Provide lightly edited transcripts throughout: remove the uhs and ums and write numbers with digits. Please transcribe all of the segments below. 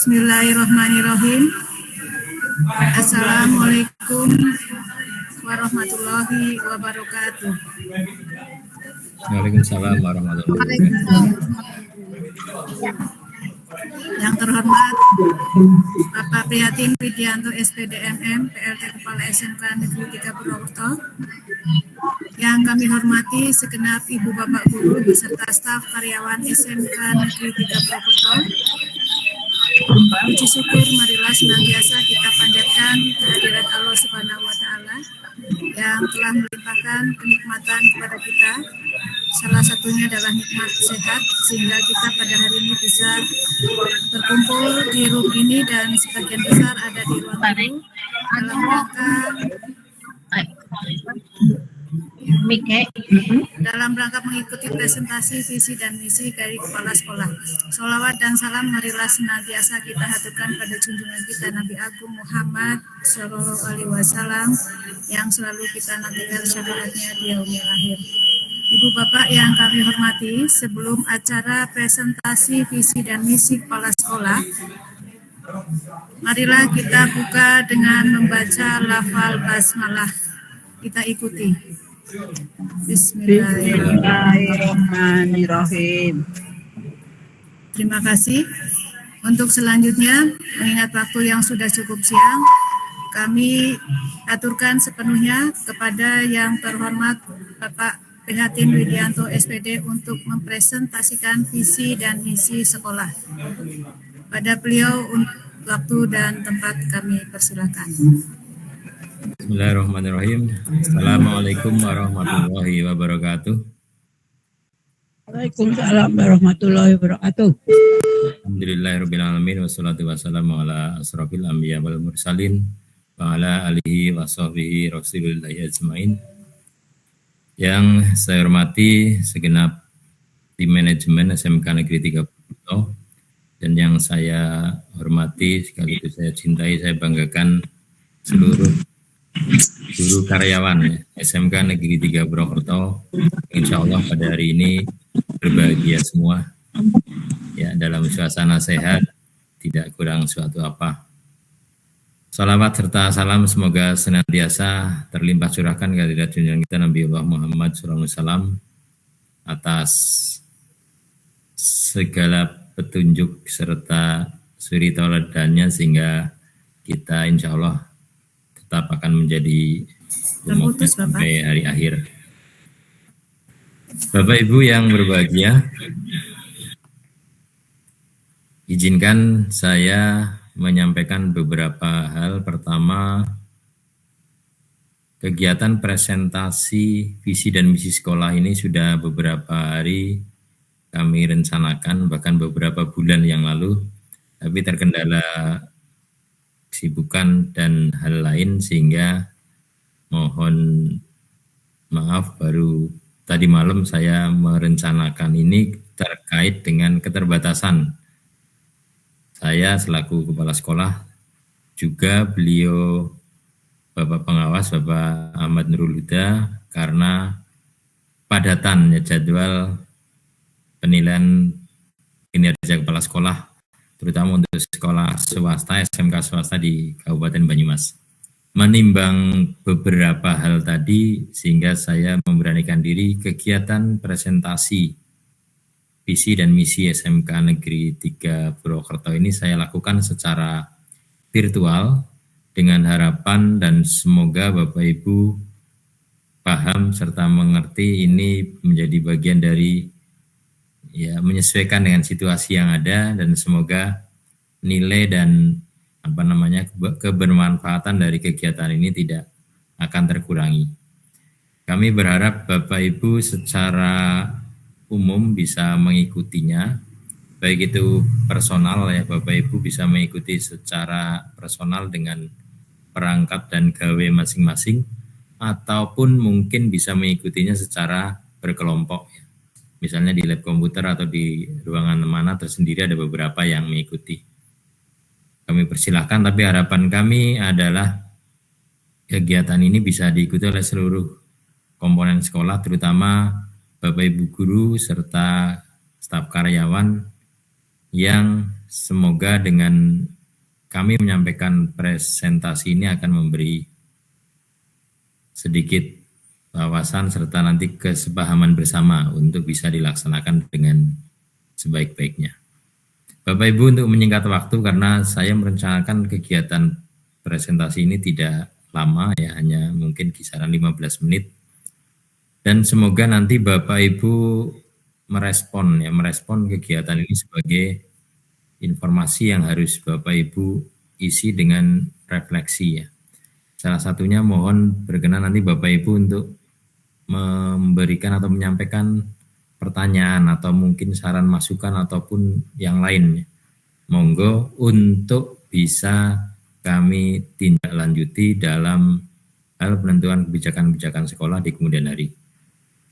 Bismillahirrahmanirrahim. Assalamualaikum warahmatullahi wabarakatuh. Waalaikumsalam warahmatullahi wabarakatuh. Yang terhormat Bapak Prihatin Widianto SPDMM, PLT Kepala SMK Negeri 3 Purwokerto. Yang kami hormati segenap Ibu Bapak Guru beserta staf karyawan SMK Negeri 3 Purwokerto. Puji syukur marilah senantiasa kita panjatkan kehadirat Allah Subhanahu wa Ta'ala yang telah melimpahkan kenikmatan kepada kita. Salah satunya adalah nikmat sehat, sehingga kita pada hari ini bisa berkumpul di room ini dan sebagian besar ada di ruang guru dalam rangka mengikuti presentasi visi dan misi dari kepala sekolah. Sholawat dan salam marilah senantiasa kita haturkan pada junjungan kita Nabi Agung Muhammad Shallallahu Alaihi Wasallam yang selalu kita nantikan syafaatnya di yaumil akhir. Ibu Bapak yang kami hormati, sebelum acara presentasi visi dan misi kepala sekolah, marilah kita buka dengan membaca lafal basmalah. Kita ikuti. Bismillahirrahmanirrahim. Terima kasih. Untuk selanjutnya, mengingat waktu yang sudah cukup siang, kami aturkan sepenuhnya kepada yang terhormat Bapak Prihatin Widianto SPD untuk mempresentasikan visi dan misi sekolah. Pada beliau waktu dan tempat kami persilakan. Bismillahirrahmanirrahim. Assalamualaikum warahmatullahi wabarakatuh. Waalaikumsalam warahmatullahi wabarakatuh. Alhamdulillahirrahmanirrahim. Wassalatu wassalamu ala asrafil anbiya wal mursalin wa ala alihi wa sahbihi rasulillahi ajmain. Yang saya hormati segenap tim manajemen SMK Negeri 3 Purwokerto, dan yang saya hormati sekaligus saya cintai, saya banggakan seluruh guru karyawan SMK Negeri 3 Purwokerto. Insya Allah pada hari ini berbahagia semua, ya, dalam suasana sehat, tidak kurang suatu apa. Salawat serta salam semoga senantiasa terlimpah curahkan kehadirat junjungan kita Nabi Allah Muhammad SAW atas segala petunjuk serta suri tauladannya, sehingga kita insya Allah tetap akan menjadi umat sampai hari akhir. Bapak Ibu yang berbahagia, izinkan saya menyampaikan beberapa hal. Pertama, kegiatan presentasi visi dan misi sekolah ini sudah beberapa hari kami rencanakan, bahkan beberapa bulan yang lalu, tapi terkendala kesibukan dan hal lain, sehingga mohon maaf baru tadi malam saya merencanakan ini terkait dengan keterbatasan saya selaku kepala sekolah, juga beliau Bapak Pengawas, Bapak Ahmad Nurul Huda, karena padatan jadwal penilaian kinerja kepala sekolah, terutama untuk sekolah swasta, SMK swasta di Kabupaten Banyumas. Menimbang beberapa hal tadi, sehingga saya memberanikan diri kegiatan presentasi visi dan misi SMK Negeri 3 Purwokerto ini saya lakukan secara virtual dengan harapan dan semoga Bapak Ibu paham serta mengerti ini menjadi bagian dari, ya, menyesuaikan dengan situasi yang ada, dan semoga nilai dan kebermanfaatan dari kegiatan ini tidak akan terkurangi. Kami berharap Bapak Ibu secara umum bisa mengikutinya, baik itu personal, ya, Bapak Ibu bisa mengikuti secara personal dengan perangkat dan gawe masing-masing, ataupun mungkin bisa mengikutinya secara berkelompok, ya. Misalnya di lab komputer atau di ruangan mana tersendiri ada beberapa yang mengikuti. Kami persilahkan, tapi harapan kami adalah kegiatan ini bisa diikuti oleh seluruh komponen sekolah, terutama Bapak Ibu guru serta staf karyawan yang semoga dengan kami menyampaikan presentasi ini akan memberi sedikit wawasan serta nanti kesepahaman bersama untuk bisa dilaksanakan dengan sebaik-baiknya. Bapak Ibu, untuk menyingkat waktu karena saya merencanakan kegiatan presentasi ini tidak lama ya, hanya mungkin kisaran 15 menit. Dan semoga nanti Bapak Ibu merespon kegiatan ini sebagai informasi yang harus Bapak Ibu isi dengan refleksi ya. Salah satunya mohon berkenan nanti Bapak Ibu untuk memberikan atau menyampaikan pertanyaan atau mungkin saran masukan ataupun yang lain. Monggo untuk bisa kami tindak lanjuti dalam hal penentuan kebijakan-kebijakan sekolah di kemudian hari.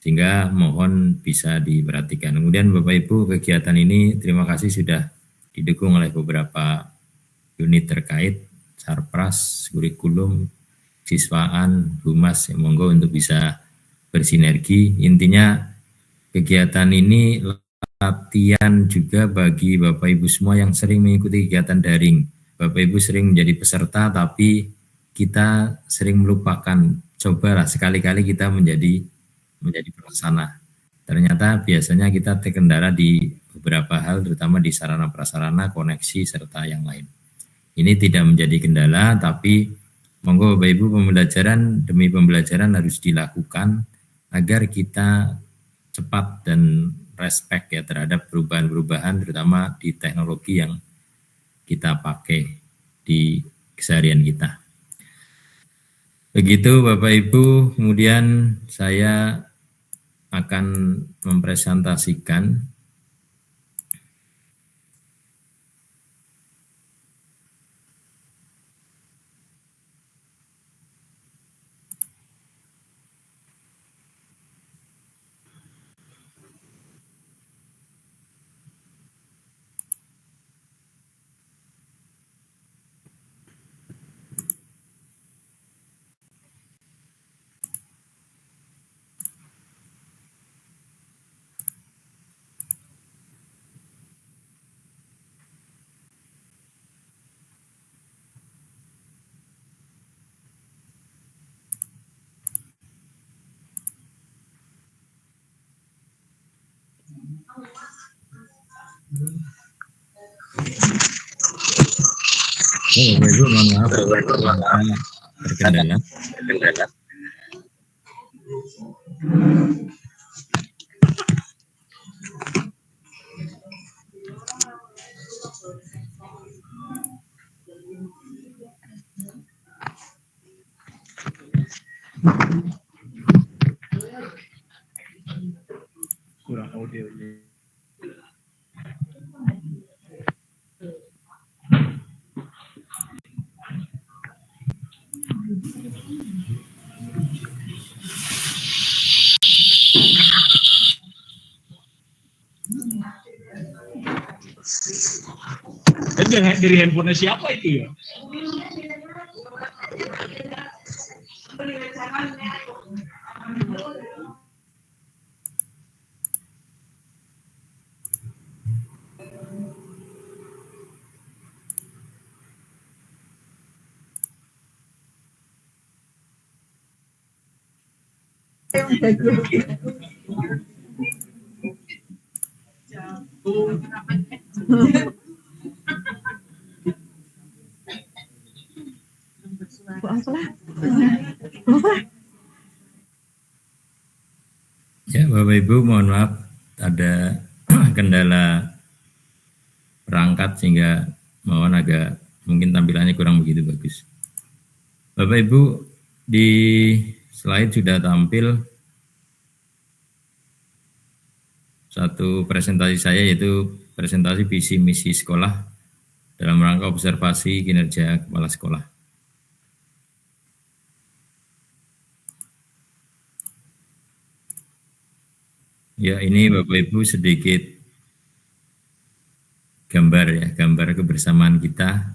Sehingga mohon bisa diperhatikan. Kemudian Bapak Ibu, kegiatan ini terima kasih sudah didukung oleh beberapa unit terkait, Sarpras, kurikulum, siswaan, humas, ya, monggo untuk bisa bersinergi. Intinya kegiatan ini latihan juga bagi Bapak Ibu semua yang sering mengikuti kegiatan daring. Bapak Ibu sering menjadi peserta tapi kita sering melupakan. Cobalah sekali-kali kita menjadi pelaksana. Ternyata biasanya kita terkendala di beberapa hal, terutama di sarana prasarana, koneksi, serta yang lain. Ini tidak menjadi kendala, tapi monggo Bapak Ibu, pembelajaran demi pembelajaran harus dilakukan agar kita cepat dan respect ya terhadap perubahan-perubahan, terutama di teknologi yang kita pakai di keseharian kita. Begitu Bapak Ibu, kemudian saya akan mempresentasikan Bapak Ibu, mohon maaf terkendala. Kurang audionya. Dari handphone siapa itu ya? Ya, Bapak Ibu, mohon maaf ada kendala perangkat sehingga mohon agak mungkin tampilannya kurang begitu bagus. Bapak Ibu, di slide sudah tampil satu presentasi saya, yaitu presentasi visi misi sekolah dalam rangka observasi kinerja kepala sekolah. Ya, ini Bapak Ibu sedikit gambar kebersamaan kita.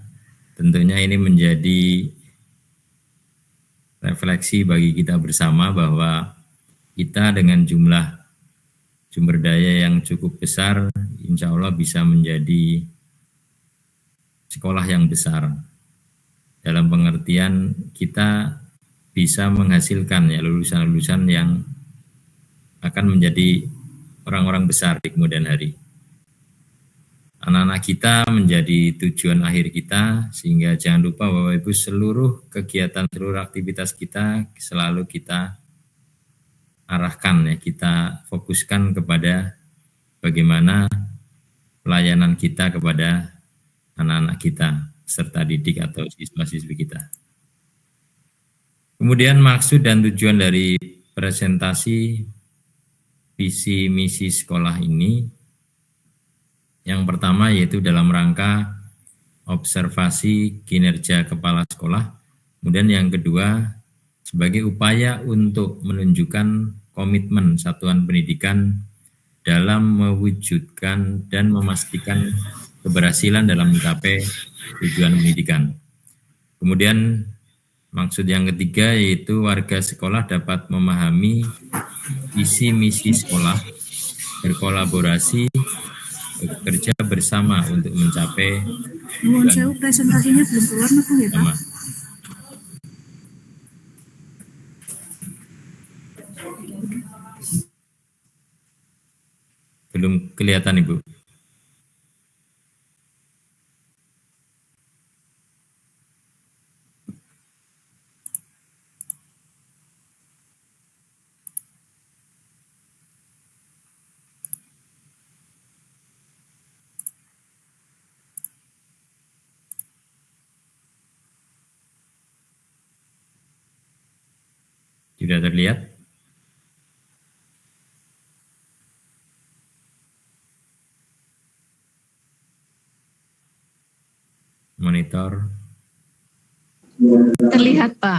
Tentunya ini menjadi refleksi bagi kita bersama bahwa kita dengan jumlah sumber daya yang cukup besar, insya Allah bisa menjadi sekolah yang besar. Dalam pengertian kita bisa menghasilkan ya lulusan-lulusan yang akan menjadi orang-orang besar di kemudian hari. Anak-anak kita menjadi tujuan akhir kita, sehingga jangan lupa Bapak Ibu seluruh kegiatan, seluruh aktivitas kita selalu kita arahkan ya, kita fokuskan kepada bagaimana pelayanan kita kepada anak-anak kita, serta didik atau siswa-siswi kita. Kemudian maksud dan tujuan dari presentasi visi misi sekolah ini, yang pertama yaitu dalam rangka observasi kinerja kepala sekolah. Kemudian yang kedua sebagai upaya untuk menunjukkan komitmen satuan pendidikan dalam mewujudkan dan memastikan keberhasilan dalam mencapai tujuan pendidikan. Kemudian maksud yang ketiga yaitu warga sekolah dapat memahami visi misi sekolah, berkolaborasi, bekerja bersama untuk mencapai Nuhun sewu, presentasinya belum keluar napa ya, Pak? sama. Belum kelihatan Ibu. Tidak terlihat? Monitor. Terlihat, Pak.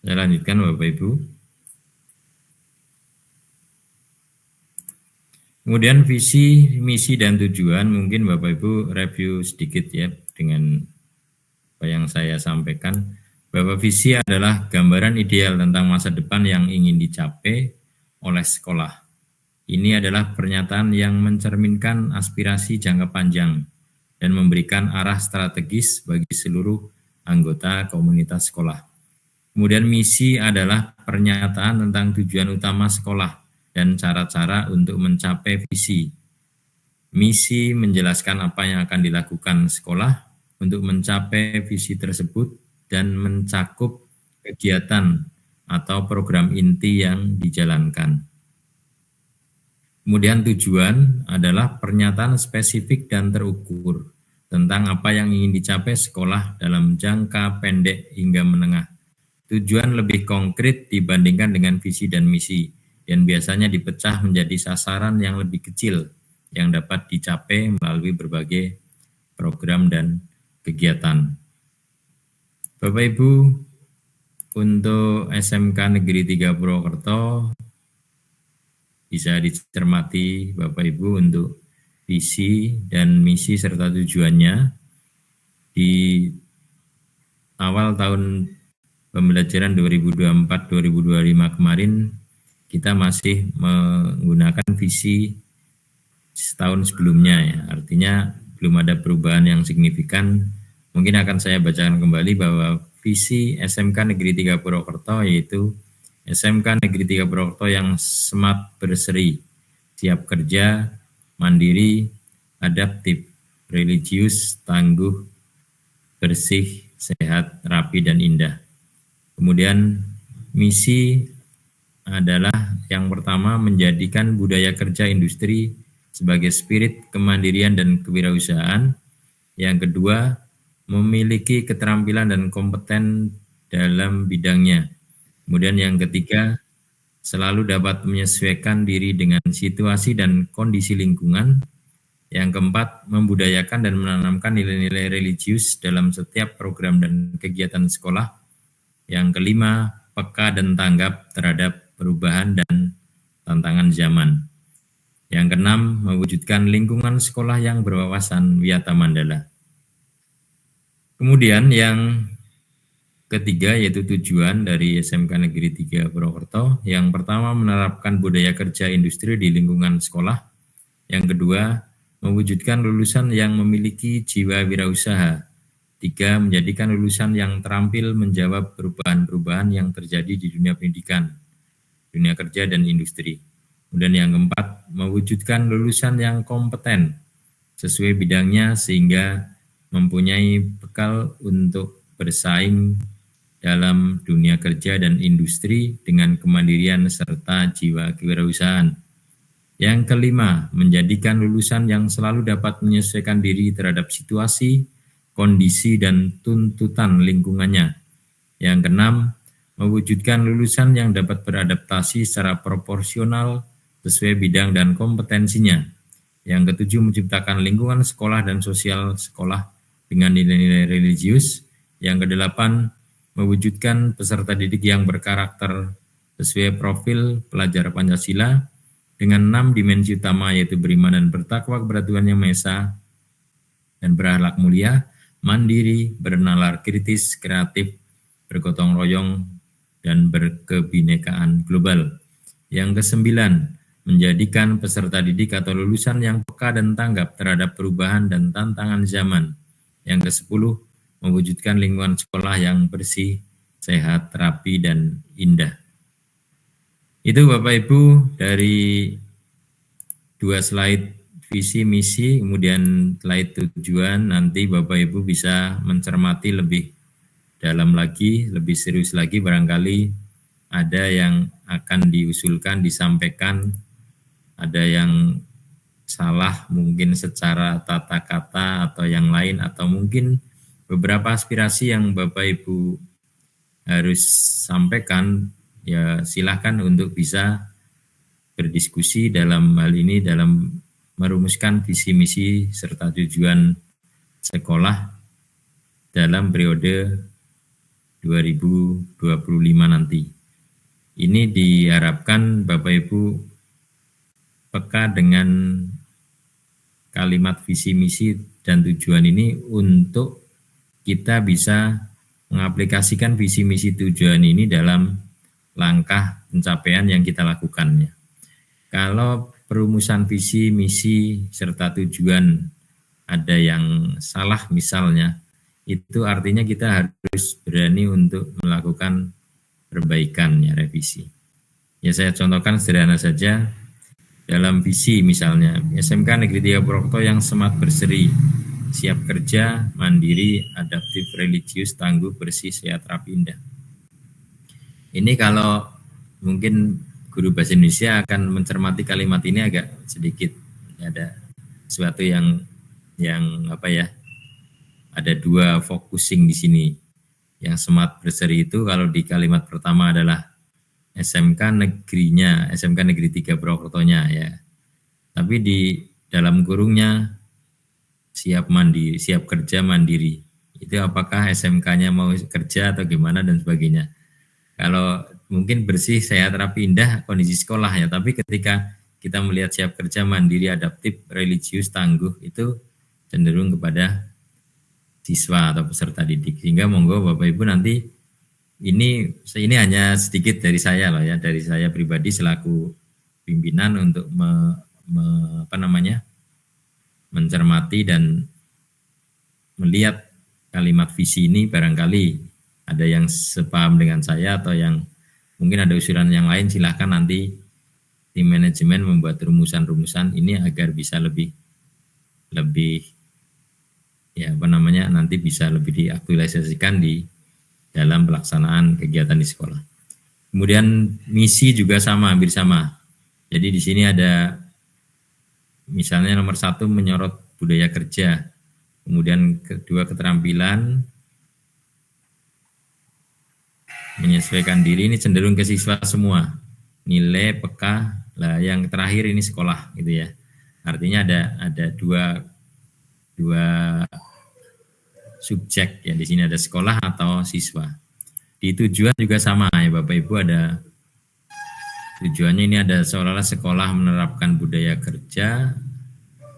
Saya lanjutkan Bapak Ibu. Kemudian visi, misi, dan tujuan mungkin Bapak Ibu review sedikit ya dengan apa yang saya sampaikan. Bahwa visi adalah gambaran ideal tentang masa depan yang ingin dicapai oleh sekolah. Ini adalah pernyataan yang mencerminkan aspirasi jangka panjang dan memberikan arah strategis bagi seluruh anggota komunitas sekolah. Kemudian misi adalah pernyataan tentang tujuan utama sekolah dan cara-cara untuk mencapai visi. Misi menjelaskan apa yang akan dilakukan sekolah untuk mencapai visi tersebut dan mencakup kegiatan atau program inti yang dijalankan. Kemudian tujuan adalah pernyataan spesifik dan terukur tentang apa yang ingin dicapai sekolah dalam jangka pendek hingga menengah. Tujuan lebih konkret dibandingkan dengan visi dan misi, dan biasanya dipecah menjadi sasaran yang lebih kecil yang dapat dicapai melalui berbagai program dan kegiatan. Bapak Ibu, untuk SMK Negeri 3 Purwokerto bisa dicermati Bapak Ibu untuk visi dan misi serta tujuannya. Di awal tahun pembelajaran 2024-2025 kemarin kita masih menggunakan visi setahun sebelumnya ya. Artinya belum ada perubahan yang signifikan. Mungkin akan saya bacakan kembali bahwa visi SMK Negeri 3 Purwokerto yaitu SMK Negeri 3 Purwokerto yang smart berseri, siap kerja, mandiri, adaptif, religius, tangguh, bersih, sehat, rapi, dan indah. Kemudian misi adalah yang pertama menjadikan budaya kerja industri sebagai spirit kemandirian dan kewirausahaan. Yang kedua, memiliki keterampilan dan kompeten dalam bidangnya. Kemudian yang ketiga, selalu dapat menyesuaikan diri dengan situasi dan kondisi lingkungan. Yang keempat, membudayakan dan menanamkan nilai-nilai religius dalam setiap program dan kegiatan sekolah. Yang kelima, peka dan tanggap terhadap perubahan dan tantangan zaman. Yang keenam, mewujudkan lingkungan sekolah yang berwawasan wiyata mandala. Kemudian yang ketiga yaitu tujuan dari SMK Negeri 3 Purwokerto. Yang pertama, menerapkan budaya kerja industri di lingkungan sekolah. Yang kedua, mewujudkan lulusan yang memiliki jiwa wirausaha. 3, menjadikan lulusan yang terampil menjawab perubahan-perubahan yang terjadi di dunia pendidikan, dunia kerja dan industri. Kemudian yang keempat, mewujudkan lulusan yang kompeten sesuai bidangnya sehingga mempunyai bekal untuk bersaing dalam dunia kerja dan industri dengan kemandirian serta jiwa kewirausahaan. Yang kelima, menjadikan lulusan yang selalu dapat menyesuaikan diri terhadap situasi, kondisi, dan tuntutan lingkungannya. Yang keenam, mewujudkan lulusan yang dapat beradaptasi secara proporsional sesuai bidang dan kompetensinya. Yang ketujuh, menciptakan lingkungan sekolah dan sosial sekolah dengan nilai-nilai religius. Yang kedelapan, mewujudkan peserta didik yang berkarakter sesuai profil pelajar Pancasila dengan 6 dimensi utama yaitu beriman dan bertakwa kepada Tuhan Yang Maha Esa dan berakhlak mulia, mandiri, bernalar kritis, kreatif, bergotong royong, dan berkebinekaan global. Yang kesembilan, menjadikan peserta didik atau lulusan yang peka dan tanggap terhadap perubahan dan tantangan zaman. Yang kesepuluh, mewujudkan lingkungan sekolah yang bersih, sehat, rapi, dan indah. Itu Bapak Ibu dari 2 slide visi misi, kemudian slide tujuan. Nanti Bapak Ibu bisa mencermati lebih dalam lagi, lebih serius lagi, barangkali ada yang akan diusulkan, disampaikan, ada yang salah mungkin secara tata kata atau yang lain, atau mungkin beberapa aspirasi yang Bapak Ibu harus sampaikan, ya silahkan untuk bisa berdiskusi dalam hal ini, dalam merumuskan visi misi serta tujuan sekolah dalam periode 2025 nanti. Ini diharapkan Bapak Ibu peka dengan kalimat visi misi dan tujuan ini untuk kita bisa mengaplikasikan visi misi tujuan ini dalam langkah pencapaian yang kita lakukannya. Kalau perumusan visi misi serta tujuan ada yang salah misalnya, itu artinya kita harus berani untuk melakukan perbaikan, ya, revisi. Ya, saya contohkan sederhana saja. Dalam visi misalnya, SMK Negeri 3 Purwokerto yang semat berseri, siap kerja, mandiri, adaptif, religius, tangguh, bersih, sehat, rapi, indah. Ini kalau mungkin guru bahasa Indonesia akan mencermati kalimat ini agak sedikit ada sesuatu yang apa ya, ada 2 focusing di sini. Yang semat berseri itu kalau di kalimat pertama adalah SMK negerinya, SMK Negeri 3 Purwokerto-nya, ya. Tapi di dalam kurungnya siap mandiri, siap kerja mandiri. Itu apakah SMK-nya mau kerja atau gimana dan sebagainya. Kalau mungkin bersih, sehat, rapi, indah kondisi sekolah, ya. Tapi ketika kita melihat siap kerja mandiri, adaptif, religius, tangguh, itu cenderung kepada siswa atau peserta didik. Sehingga monggo Bapak Ibu nanti ini hanya sedikit dari saya loh, ya, dari saya pribadi selaku pimpinan untuk mencermati dan melihat kalimat visi ini. Barangkali ada yang sepaham dengan saya atau yang mungkin ada usulan yang lain, silahkan nanti tim manajemen membuat rumusan-rumusan ini agar bisa lebih ya nanti bisa lebih diaktualisasikan di dalam pelaksanaan kegiatan di sekolah. Kemudian misi juga sama, hampir sama. Jadi di sini ada misalnya nomor 1 menyorot budaya kerja, kemudian kedua keterampilan, menyesuaikan diri, ini cenderung ke siswa semua, nilai, peka, lah yang terakhir ini sekolah gitu ya. Artinya ada dua subjek ya, di sini ada sekolah atau siswa. Di tujuan juga sama ya Bapak Ibu, ada tujuannya ini ada seolah-olah sekolah menerapkan budaya kerja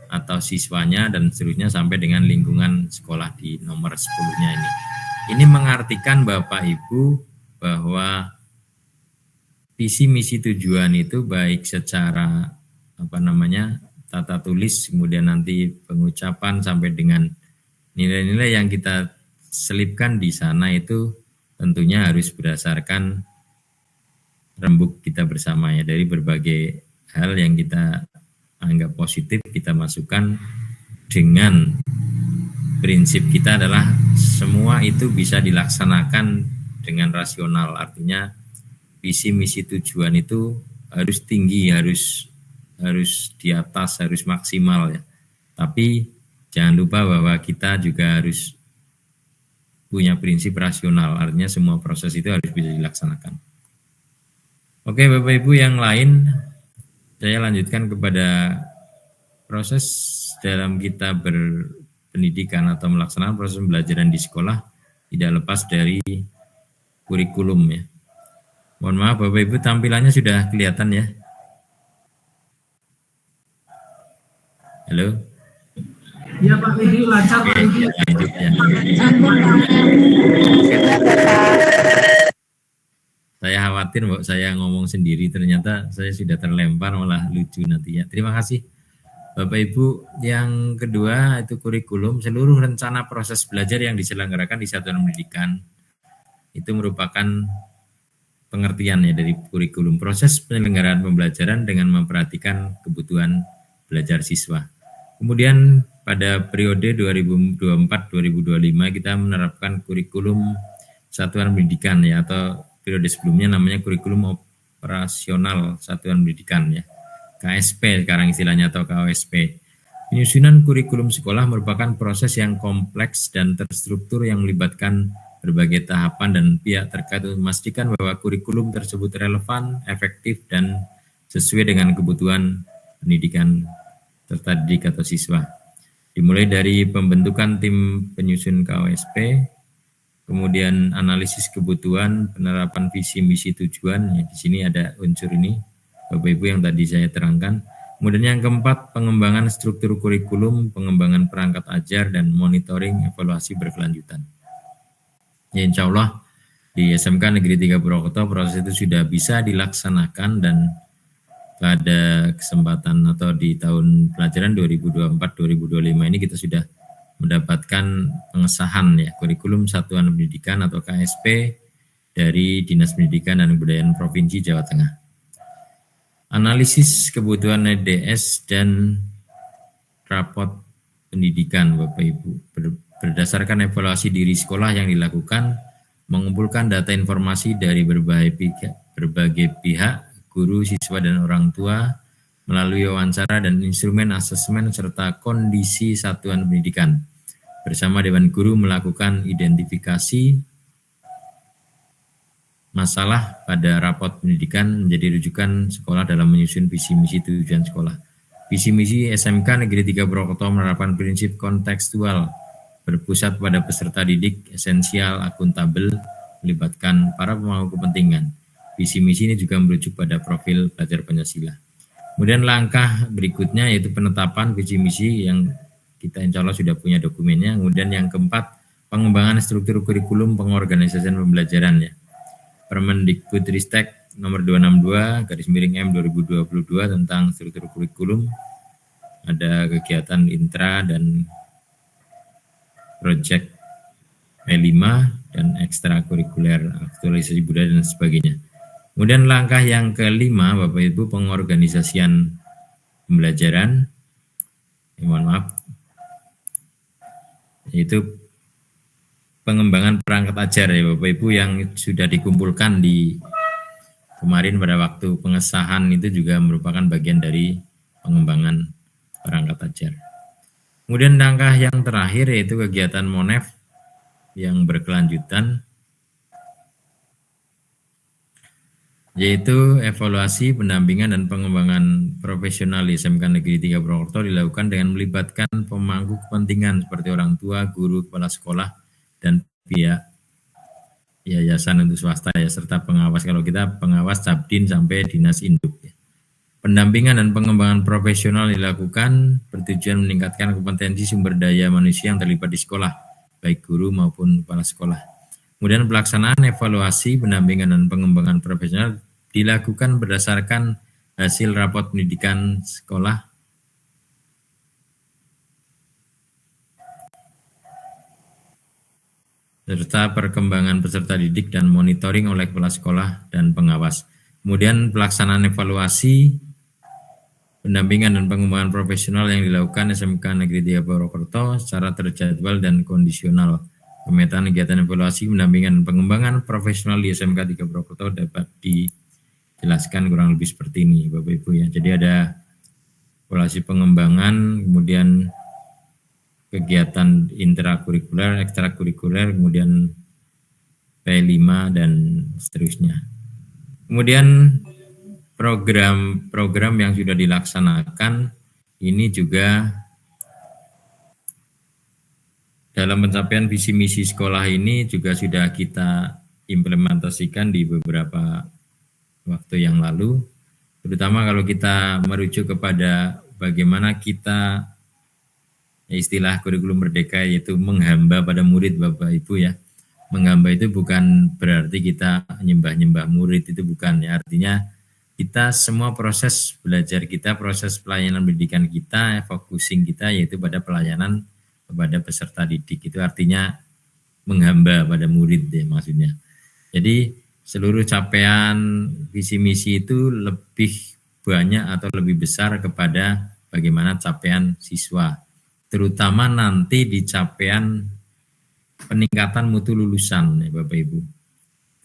atau siswanya dan seterusnya sampai dengan lingkungan sekolah di nomor 10-nya ini. Ini mengartikan Bapak Ibu bahwa visi misi tujuan itu baik secara tata tulis, kemudian nanti pengucapan sampai dengan nilai-nilai yang kita selipkan di sana itu tentunya harus berdasarkan rembuk kita bersama ya, dari berbagai hal yang kita anggap positif kita masukkan dengan prinsip kita adalah semua itu bisa dilaksanakan dengan rasional. Artinya visi misi tujuan itu harus tinggi, harus di atas, harus maksimal ya. Tapi jangan lupa bahwa kita juga harus punya prinsip rasional. Artinya semua proses itu harus bisa dilaksanakan. Oke, Bapak Ibu yang lain, saya lanjutkan kepada proses dalam kita berpendidikan atau melaksanakan proses pembelajaran di sekolah tidak lepas dari kurikulum ya. Mohon maaf Bapak Ibu, tampilannya sudah kelihatan ya. Halo. Iya Pak Widi, lancar Pak Widi. Lanjut ya. Saya khawatir Mbak, saya ngomong sendiri ternyata saya sudah terlempar, malah lucu nanti ya. Terima kasih Bapak Ibu. Yang kedua itu kurikulum. Seluruh rencana proses belajar yang diselenggarakan di satuan pendidikan itu merupakan pengertian ya dari kurikulum. Proses penyelenggaraan pembelajaran dengan memperhatikan kebutuhan belajar siswa. Kemudian pada periode 2024-2025 kita menerapkan kurikulum satuan pendidikan ya, atau periode sebelumnya namanya kurikulum operasional satuan pendidikan ya, KSP sekarang istilahnya atau KOSP. Penyusunan kurikulum sekolah merupakan proses yang kompleks dan terstruktur yang melibatkan berbagai tahapan dan pihak terkait untuk memastikan bahwa kurikulum tersebut relevan, efektif, dan sesuai dengan kebutuhan pendidikan serta didik atau siswa. Dimulai dari pembentukan tim penyusun KOSP, kemudian analisis kebutuhan, penerapan visi misi tujuan, ya, di sini ada unsur ini Bapak Ibu yang tadi saya terangkan. Kemudian yang keempat, pengembangan struktur kurikulum, pengembangan perangkat ajar, dan monitoring evaluasi berkelanjutan. Ya, insya Allah di SMK Negeri 3 Purwokerto proses itu sudah bisa dilaksanakan, dan pada kesempatan atau di tahun pelajaran 2024-2025 ini kita sudah mendapatkan pengesahan ya kurikulum satuan pendidikan atau KSP dari Dinas Pendidikan dan Kebudayaan Provinsi Jawa Tengah. Analisis kebutuhan EDS dan rapot pendidikan Bapak Ibu berdasarkan evaluasi diri sekolah yang dilakukan, mengumpulkan data informasi dari berbagai pihak, guru, siswa, dan orang tua melalui wawancara dan instrumen asesmen serta kondisi satuan pendidikan. Bersama Dewan Guru melakukan identifikasi masalah pada rapot pendidikan menjadi rujukan sekolah dalam menyusun visi misi tujuan sekolah. Visi misi SMK Negeri 3 Purwokerto menerapkan prinsip kontekstual, berpusat pada peserta didik, esensial, akuntabel, melibatkan para pemangku kepentingan. Visi misi ini juga merujuk pada profil belajar Pancasila. Kemudian langkah berikutnya yaitu penetapan visi misi yang kita insya Allah sudah punya dokumennya. Kemudian yang keempat, pengembangan struktur kurikulum pengorganisasian pembelajaran ya. Permendikbudristek nomor 262/M 2022 tentang struktur kurikulum. Ada kegiatan intra dan proyek E5 dan ekstrakurikuler, aktualisasi budaya dan sebagainya. Kemudian langkah yang kelima Bapak Ibu, pengorganisasian pembelajaran. Mohon maaf. Yaitu pengembangan perangkat ajar ya Bapak Ibu yang sudah dikumpulkan di kemarin pada waktu pengesahan, itu juga merupakan bagian dari pengembangan perangkat ajar. Kemudian langkah yang terakhir yaitu kegiatan MONEF yang berkelanjutan, yaitu evaluasi, pendampingan, dan pengembangan profesional di SMK Negeri 3 Purwokerto dilakukan dengan melibatkan pemangku kepentingan seperti orang tua, guru, kepala sekolah, dan pihak yayasan untuk swasta ya, serta pengawas. Kalau kita pengawas Cabdin sampai Dinas Induk ya. Pendampingan dan pengembangan profesional dilakukan bertujuan meningkatkan kompetensi sumber daya manusia yang terlibat di sekolah, baik guru maupun kepala sekolah. Kemudian pelaksanaan evaluasi, pendampingan dan pengembangan profesional dilakukan berdasarkan hasil rapot pendidikan sekolah serta perkembangan peserta didik dan monitoring oleh kepala sekolah dan pengawas. Kemudian pelaksanaan evaluasi, pendampingan dan pengembangan profesional yang dilakukan SMK Negeri 3 Purwokerto secara terjadwal dan kondisional. Pemetaan kegiatan evaluasi, pendampingan dan pengembangan profesional di SMK 3 Purwokerto dapat dijelaskan kurang lebih seperti ini, Bapak Ibu ya. Jadi ada evaluasi pengembangan, kemudian kegiatan intrakurikuler, ekstrakurikuler, kemudian P5 dan seterusnya. Kemudian program-program yang sudah dilaksanakan ini juga dalam pencapaian visi misi sekolah ini juga sudah kita implementasikan di beberapa waktu yang lalu, terutama kalau kita merujuk kepada bagaimana kita, istilah kurikulum merdeka yaitu menghamba pada murid, Bapak Ibu ya. Menghamba itu bukan berarti kita nyembah-nyembah murid, itu bukan ya. Artinya kita semua proses belajar kita, proses pelayanan pendidikan kita, focusing kita yaitu pada pelayanan kepada peserta didik. Itu artinya menghamba pada murid ya maksudnya. Jadi seluruh capaian visi misi itu lebih banyak atau lebih besar kepada bagaimana capaian siswa, terutama nanti di capaian peningkatan mutu lulusan ya Bapak Ibu.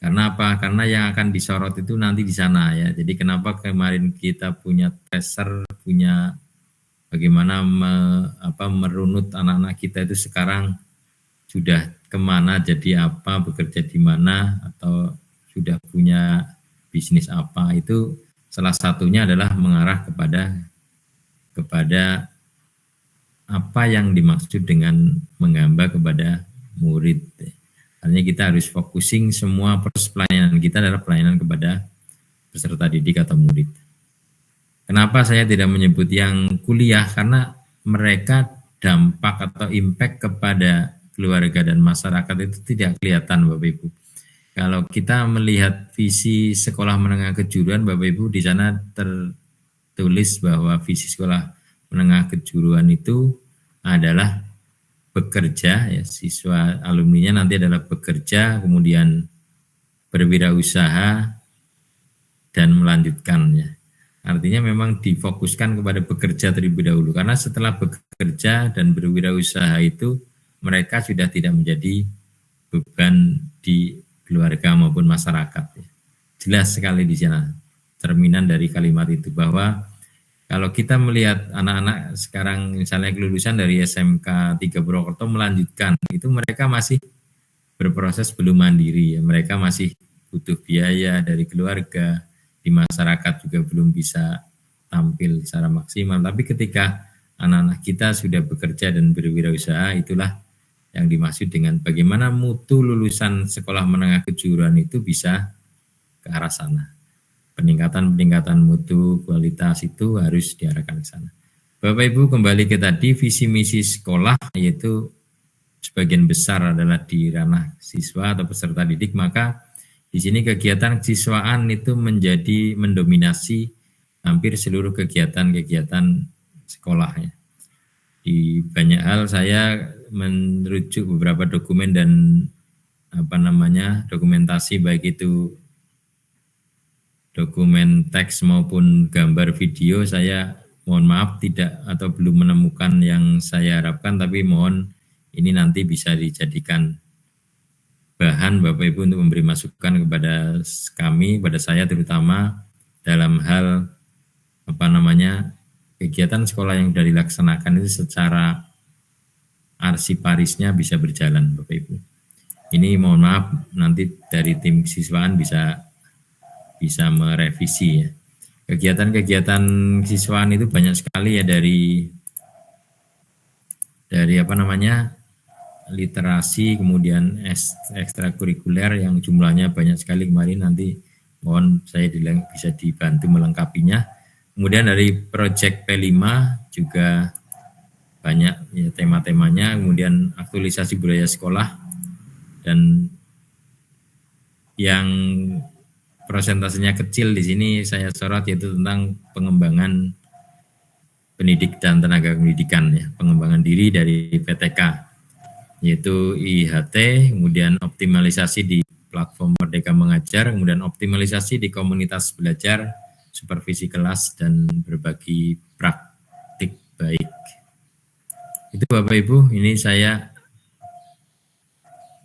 Karena apa? Karena yang akan disorot itu nanti di sana ya. Jadi kenapa kemarin kita punya tracer, punya bagaimana merunut anak-anak kita itu sekarang sudah kemana, jadi apa, bekerja di mana, atau sudah punya bisnis apa, itu salah satunya adalah mengarah kepada apa yang dimaksud dengan menghamba kepada murid. Artinya kita harus focusing semua proses pelayanan kita adalah pelayanan kepada peserta didik atau murid. Kenapa saya tidak menyebut yang kuliah? Karena mereka dampak atau impact kepada keluarga dan masyarakat itu tidak kelihatan Bapak Ibu. Kalau kita melihat visi sekolah menengah kejuruan Bapak Ibu, di sana tertulis bahwa visi sekolah menengah kejuruan itu adalah bekerja, ya, siswa alumninya nanti adalah bekerja, kemudian berwirausaha dan melanjutkan ya. Artinya memang difokuskan kepada bekerja terlebih dahulu, karena setelah bekerja dan berwirausaha itu mereka sudah tidak menjadi beban di keluarga maupun masyarakat. Ya. Jelas sekali di sana cerminan dari kalimat itu bahwa kalau kita melihat anak-anak sekarang misalnya kelulusan dari SMK 3 Purwokerto melanjutkan, itu mereka masih berproses belum mandiri, ya. Mereka masih butuh biaya dari keluarga, di masyarakat juga belum bisa tampil secara maksimal. Tapi ketika anak-anak kita sudah bekerja dan berwirausaha, itulah yang dimaksud dengan bagaimana mutu lulusan sekolah menengah kejuruan itu bisa ke arah sana. Peningkatan mutu, kualitas itu harus diarahkan ke sana. Bapak Ibu, kembali ke tadi visi misi sekolah, yaitu sebagian besar adalah di ranah siswa atau peserta didik, maka di sini kegiatan siswaan itu mendominasi hampir seluruh kegiatan sekolah ya. Di banyak hal saya merujuk beberapa dokumen dan dokumentasi, baik itu dokumen teks maupun gambar video. Saya mohon maaf tidak atau belum menemukan yang saya harapkan, tapi mohon ini nanti bisa dijadikan bahan Bapak Ibu untuk memberi masukan kepada kami, pada saya terutama dalam hal kegiatan sekolah yang sudah dilaksanakan itu secara arsiparisnya bisa berjalan Bapak Ibu. Ini mohon maaf nanti dari tim siswaan bisa merevisi ya. Kegiatan-kegiatan siswaan itu banyak sekali ya, dari literasi, kemudian ekstrakurikuler yang jumlahnya banyak sekali kemarin, nanti mohon saya bisa dibantu melengkapinya. Kemudian dari proyek P5 juga banyak ya tema-temanya, kemudian aktualisasi budaya sekolah dan yang prosentasenya kecil di sini saya sorot, yaitu tentang pengembangan pendidik dan tenaga pendidikan, ya, pengembangan diri dari PTK, yaitu IHT, kemudian optimalisasi di platform Merdeka Mengajar, kemudian optimalisasi di komunitas belajar, supervisi kelas, dan berbagi praktik baik. Itu Bapak Ibu, ini saya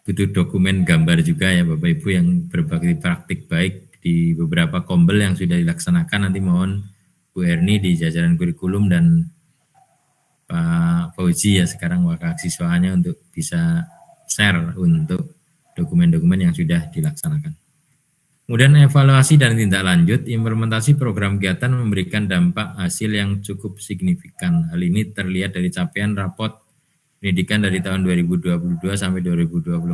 butuh dokumen gambar juga ya Bapak Ibu yang berbagi praktik baik di beberapa kombel yang sudah dilaksanakan. Nanti mohon Bu Erni di jajaran kurikulum dan Pak Fauzi ya sekarang wakil siswanya untuk bisa share untuk dokumen-dokumen yang sudah dilaksanakan. Kemudian evaluasi dan tindak lanjut, implementasi program kegiatan memberikan dampak hasil yang cukup signifikan. Hal ini terlihat dari capaian rapot pendidikan dari tahun 2022 sampai 2024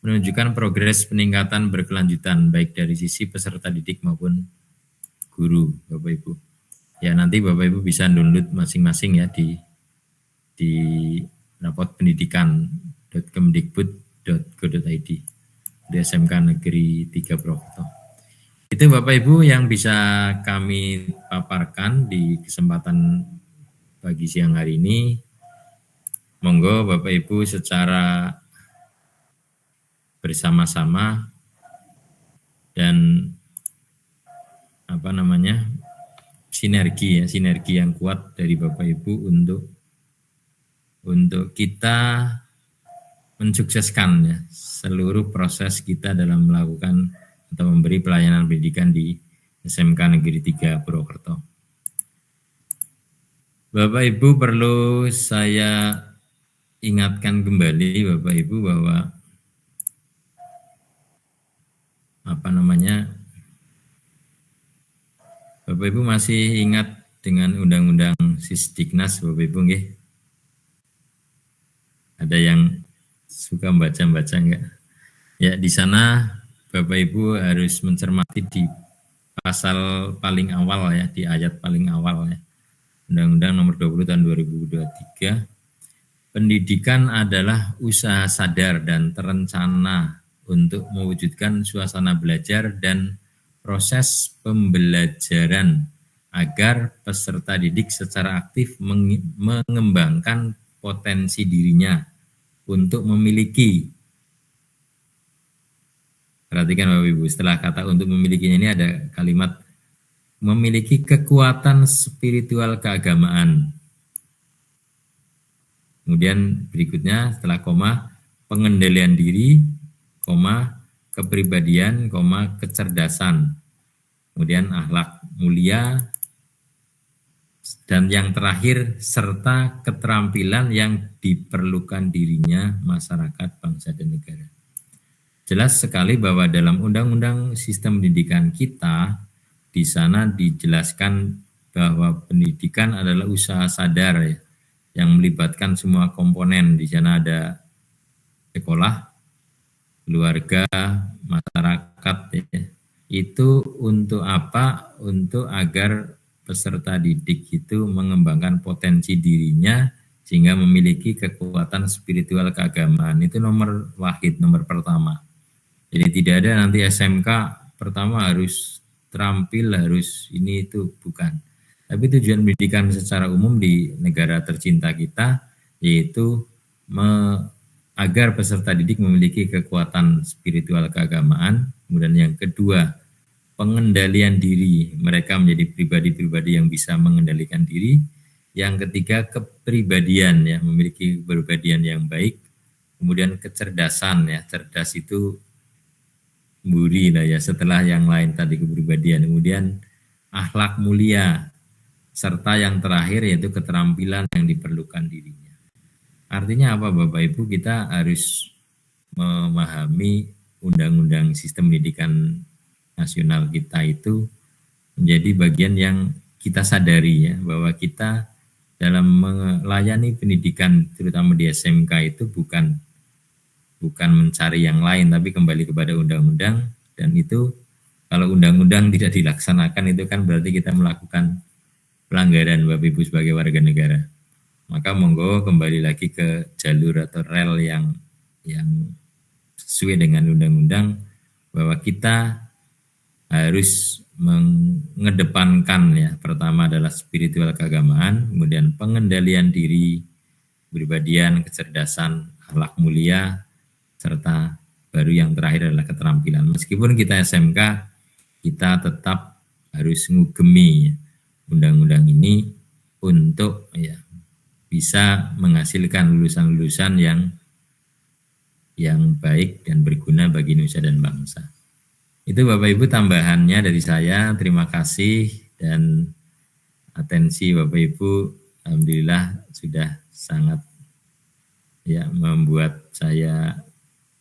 menunjukkan progres peningkatan berkelanjutan baik dari sisi peserta didik maupun guru, Bapak Ibu. Ya, nanti Bapak Ibu bisa download masing-masing ya di rapot pendidikan.kemdikbud.go.id di SMK Negeri 3 Purwokerto. Itu Bapak Ibu yang bisa kami paparkan di kesempatan pagi siang hari ini. Monggo Bapak Ibu secara bersama-sama dan sinergi yang kuat dari Bapak Ibu untuk kita mensukseskan ya seluruh proses kita dalam melakukan atau memberi pelayanan pendidikan di SMK Negeri 3 Purwokerto. Bapak Ibu, perlu saya ingatkan kembali Bapak Ibu bahwa Bapak Ibu masih ingat dengan Undang-Undang Sisdiknas Bapak Ibu nggih? Ada yang suka baca-baca enggak? Ya, di sana Bapak Ibu harus mencermati di pasal paling awal ya, di ayat paling awal ya. Undang-Undang Nomor 20 Tahun 2023. Pendidikan adalah usaha sadar dan terencana untuk mewujudkan suasana belajar dan proses pembelajaran agar peserta didik secara aktif mengembangkan potensi dirinya untuk memiliki. Perhatikan Bapak Ibu, setelah kata untuk memilikinya ini ada kalimat memiliki kekuatan spiritual keagamaan. Kemudian berikutnya setelah koma, pengendalian diri, koma, kepribadian, koma, kecerdasan. Kemudian akhlak mulia, dan yang terakhir serta keterampilan yang diperlukan dirinya masyarakat, bangsa, dan negara. Jelas sekali bahwa dalam Undang-Undang Sistem Pendidikan kita, di sana dijelaskan bahwa pendidikan adalah usaha sadar ya, yang melibatkan semua komponen. Di sana ada sekolah, keluarga, masyarakat ya. Itu untuk apa? Untuk agar peserta didik itu mengembangkan potensi dirinya sehingga memiliki kekuatan spiritual keagamaan. Itu nomor wahid, nomor pertama. Jadi tidak ada nanti SMK pertama harus terampil, harus ini itu, bukan. Tapi tujuan pendidikan secara umum di negara tercinta kita yaitu agar peserta didik memiliki kekuatan spiritual keagamaan. Kemudian yang kedua, pengendalian diri, mereka menjadi pribadi-pribadi yang bisa mengendalikan diri. Yang ketiga, kepribadian ya, memiliki kepribadian yang baik. Kemudian kecerdasan ya, cerdas itu buri lah ya, setelah yang lain tadi kepribadian. Kemudian akhlak mulia, serta yang terakhir yaitu keterampilan yang diperlukan dirinya. Artinya apa Bapak Ibu? Kita harus memahami Undang-Undang Sistem Pendidikan Nasional kita itu menjadi bagian yang kita sadari ya, bahwa kita dalam melayani pendidikan terutama di SMK itu bukan mencari yang lain, tapi kembali kepada undang-undang. Dan itu kalau undang-undang tidak dilaksanakan itu kan berarti kita melakukan pelanggaran Bapak Ibu sebagai warga negara. Maka monggo kembali lagi ke jalur atau rel yang sesuai dengan undang-undang, bahwa kita harus mengedepankan ya, pertama adalah spiritual keagamaan, kemudian pengendalian diri, kepribadian, kecerdasan, akhlak mulia, serta baru yang terakhir adalah keterampilan. Meskipun kita SMK, kita tetap harus ngugemi undang-undang ini untuk ya bisa menghasilkan lulusan-lulusan yang baik dan berguna bagi Indonesia dan bangsa. Itu Bapak Ibu tambahannya dari saya. Terima kasih dan atensi Bapak Ibu. Alhamdulillah sudah sangat ya membuat saya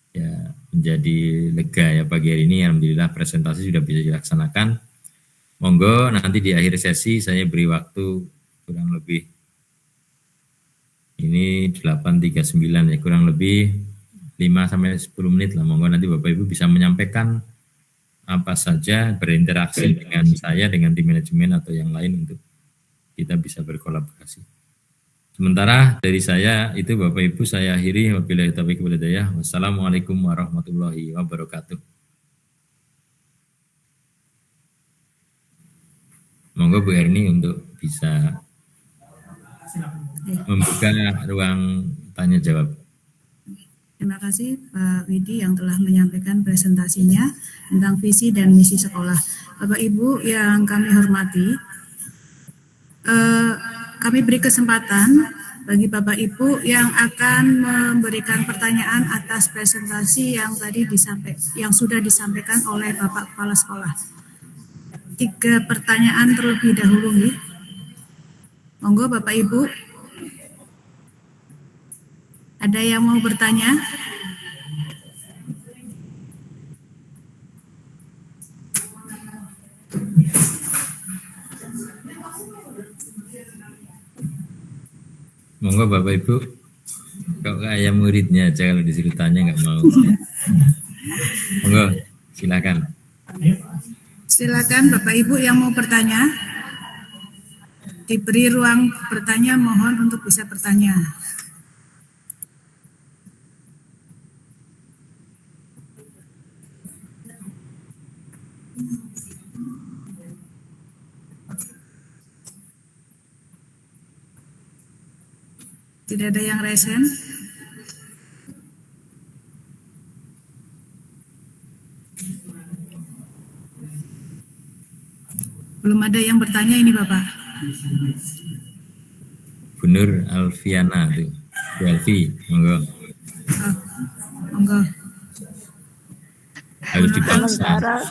ya menjadi lega ya pagi hari ini. Alhamdulillah presentasi sudah bisa dilaksanakan. Monggo nanti di akhir sesi saya beri waktu kurang lebih ini 8.39 ya, kurang lebih 5-10 menit lah. Monggo nanti Bapak Ibu bisa menyampaikan apa saja, berinteraksi dengan saya, dengan tim manajemen atau yang lain untuk kita bisa berkolaborasi. Sementara dari saya itu Bapak Ibu saya akhiri. Wabillahi taufiq wal hidayah. Wassalamualaikum warahmatullahi wabarakatuh. Monggo Bu Erni untuk bisa membuka ruang tanya jawab. Terima kasih Pak Widi yang telah menyampaikan presentasinya tentang visi dan misi sekolah. Bapak Ibu yang kami hormati, kami beri kesempatan bagi Bapak Ibu yang akan memberikan pertanyaan atas presentasi yang tadi yang sudah disampaikan oleh Bapak Kepala Sekolah. 3 pertanyaan terlebih dahulu. Monggo Bapak Ibu. Ada yang mau bertanya? Monggo Bapak Ibu. Kok kayak muridnya aja kalau disuruh tanya nggak mau. Monggo, silakan. Silakan Bapak Ibu yang mau bertanya. Diberi ruang bertanya, mohon untuk bisa bertanya. Tidak ada yang resen. Belum ada yang bertanya ini Bapak. Bu Nur Alfiana tuh. Bu Alfi, monggo. Oh, monggo. Harus dipaksa.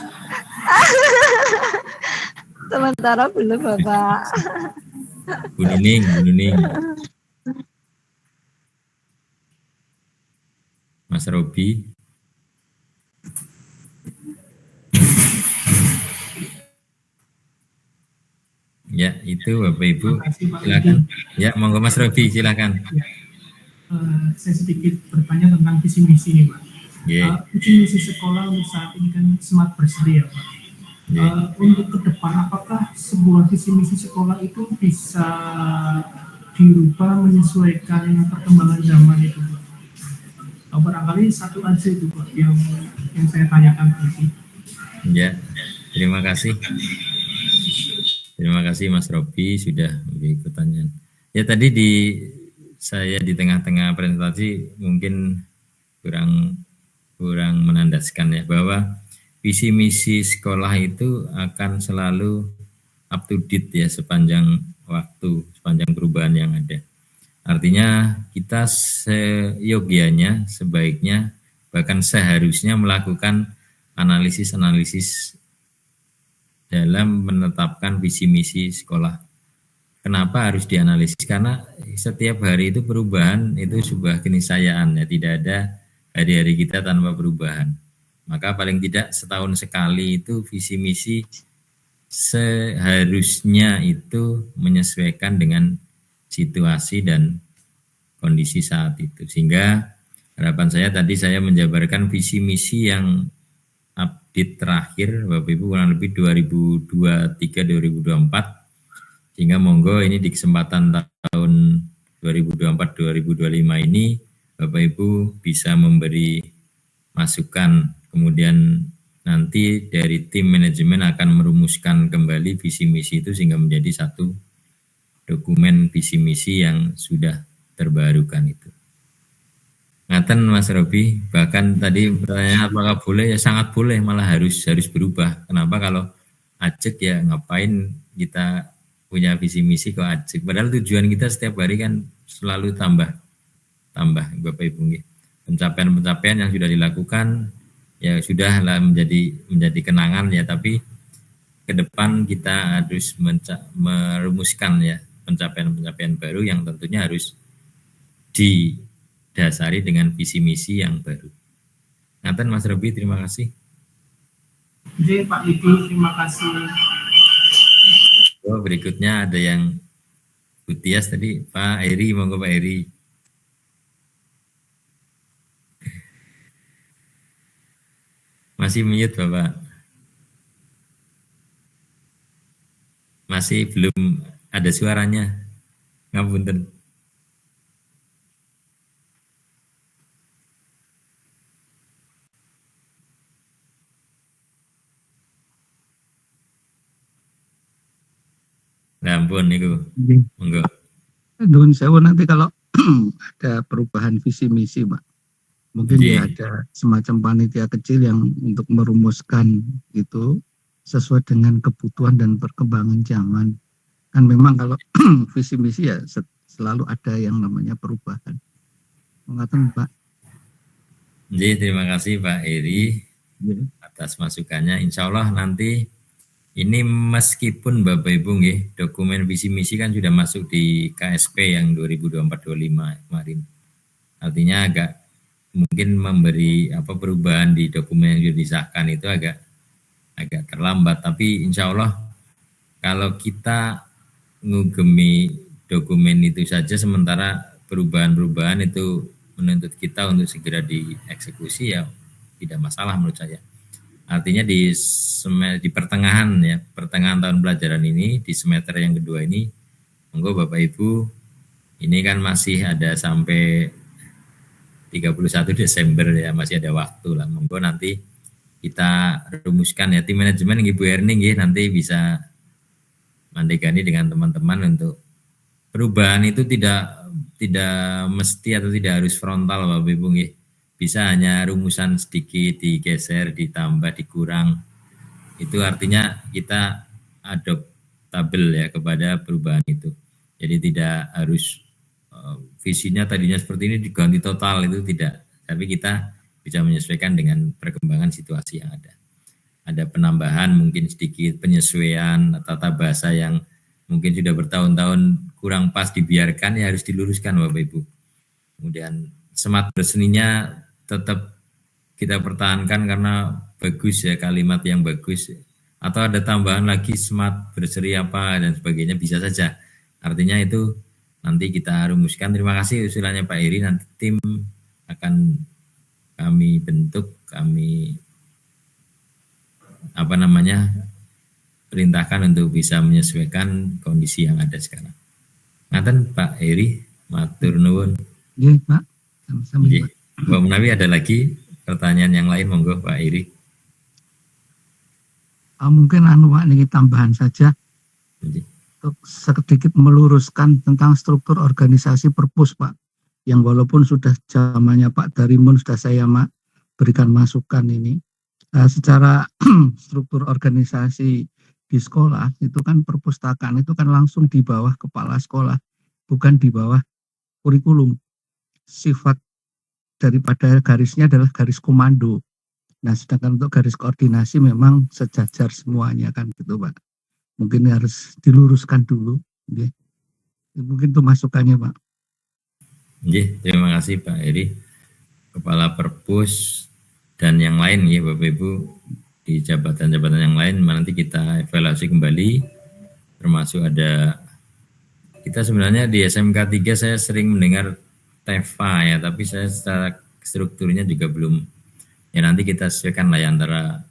Sementara belum Bapak. Bu Nuning, Bu Nuning. Mas Robi. Ya, itu Bapak Ibu. Silakan. Ya, monggo Mas Robi, silakan. Saya sedikit bertanya tentang visi misi ini, Pak. Yeah. Visi misi sekolah untuk saat ini kan smart bersedia, Pak. Yeah. Untuk ke depan, apakah sebuah visi misi sekolah itu bisa dirubah menyesuaikan perkembangan zaman itu, Pak? Barangkali satu aja itu, Pak, yang saya tanyakan tadi. Ya, terima kasih. Terima kasih Mas Robi sudah memberi pertanyaan. Ya tadi saya di tengah-tengah presentasi mungkin kurang menandaskan ya bahwa visi misi sekolah itu akan selalu up to date ya sepanjang waktu, sepanjang perubahan yang ada. Artinya kita seyogianya, sebaiknya, bahkan seharusnya melakukan analisis-analisis dalam menetapkan visi misi sekolah. Kenapa harus dianalisis? Karena setiap hari itu perubahan itu sebuah keniscayaan ya, tidak ada hari-hari kita tanpa perubahan. Maka paling tidak setahun sekali itu visi misi seharusnya itu menyesuaikan dengan situasi dan kondisi saat itu. Sehingga harapan saya tadi saya menjabarkan visi misi yang update terakhir Bapak Ibu kurang lebih 2023-2024, sehingga monggo ini di kesempatan tahun 2024-2025 ini Bapak Ibu bisa memberi masukan, kemudian nanti dari tim manajemen akan merumuskan kembali visi misi itu sehingga menjadi satu dokumen visi misi yang sudah terbarukan itu. Ngaten Mas Robi, bahkan tadi pertanyaan apakah boleh, ya sangat boleh, malah harus berubah. Kenapa? Kalau ajek ya ngapain kita punya visi misi kok ajek. Padahal tujuan kita setiap hari kan selalu tambah Bapak Ibu nggih. Pencapaian-pencapaian yang sudah dilakukan ya sudahlah menjadi kenangan ya, tapi ke depan kita harus merumuskan ya pencapaian-pencapaian baru yang tentunya harus didasari dengan visi misi yang baru. Ngaten Mas Robi, terima kasih. Jadi Pak Ibu, terima kasih. Oh, berikutnya ada yang Butias tadi, Pak Eri, monggo Pak Eri. Masih mute Bapak. Masih belum ada suaranya. Ngapunten. Nah, ampun niku. Monggo. Nuhun sewu, nanti kalau ada perubahan visi misi, Pak. Mungkin ya ada semacam panitia kecil yang untuk merumuskan itu sesuai dengan kebutuhan dan perkembangan zaman. Kan memang kalau visi misi ya selalu ada yang namanya perubahan. Mengatakan Pak. Jadi terima kasih Pak Eri atas masukannya. Insya Allah nanti ini meskipun Bapak Ibu nggih, dokumen visi misi kan sudah masuk di KSP yang 2024-25 kemarin. Artinya agak mungkin memberi perubahan di dokumen yang sudah disahkan itu agak terlambat, tapi insya Allah kalau kita ngugemi dokumen itu saja sementara perubahan-perubahan itu menuntut kita untuk segera dieksekusi ya tidak masalah menurut saya. Artinya di pertengahan tahun pelajaran ini, di semester yang kedua ini, monggo Bapak Ibu, ini kan masih ada sampai 31 Desember ya, masih ada waktu lah. Monggo nanti kita rumuskan ya, tim manajemen Ibu Erning ya, nanti bisa mandegani dengan teman-teman untuk perubahan itu tidak mesti atau tidak harus frontal Bapak Ibu ya. Bisa hanya rumusan sedikit digeser, ditambah, dikurang. Itu artinya kita adoptabel ya kepada perubahan itu. Jadi tidak harus visinya tadinya seperti ini diganti total, itu tidak. Tapi kita bisa menyesuaikan dengan perkembangan situasi yang ada. Ada penambahan mungkin sedikit, penyesuaian tata bahasa yang mungkin sudah bertahun-tahun kurang pas dibiarkan ya harus diluruskan Bapak Ibu. Kemudian semat berseninya tetap kita pertahankan karena bagus ya, kalimat yang bagus. Atau ada tambahan lagi semat berseri apa dan sebagainya, bisa saja. Artinya itu nanti kita rumuskan. Terima kasih usulannya Pak Eri, nanti tim akan kami bentuk, kami perintahkan untuk bisa menyesuaikan kondisi yang ada sekarang. Ngaten Pak Eri, matur nuwun. Iya Pak, sama-sama. Mbak Munawi ada lagi pertanyaan yang lain, monggo Pak Eri. Mungkin Pak ini tambahan saja. Untuk sedikit meluruskan tentang struktur organisasi Perpus Pak, yang walaupun sudah zamannya Pak Darimun sudah saya berikan masukan ini, secara struktur organisasi di sekolah itu kan perpustakaan itu kan langsung di bawah kepala sekolah, bukan di bawah kurikulum. Sifat daripada garisnya adalah garis komando. Nah, sedangkan untuk garis koordinasi memang sejajar semuanya kan gitu Pak. Mungkin harus diluruskan dulu. Ya. Mungkin itu masukannya Pak. Terima kasih Pak Eri, Kepala Perpus dan yang lain ya Bapak Ibu di jabatan-jabatan yang lain. Nanti kita evaluasi kembali, termasuk ada kita sebenarnya di SMK 3 saya sering mendengar TEFA ya, tapi saya secara strukturnya juga belum. Ya nanti kita sesuaikan lah ya antara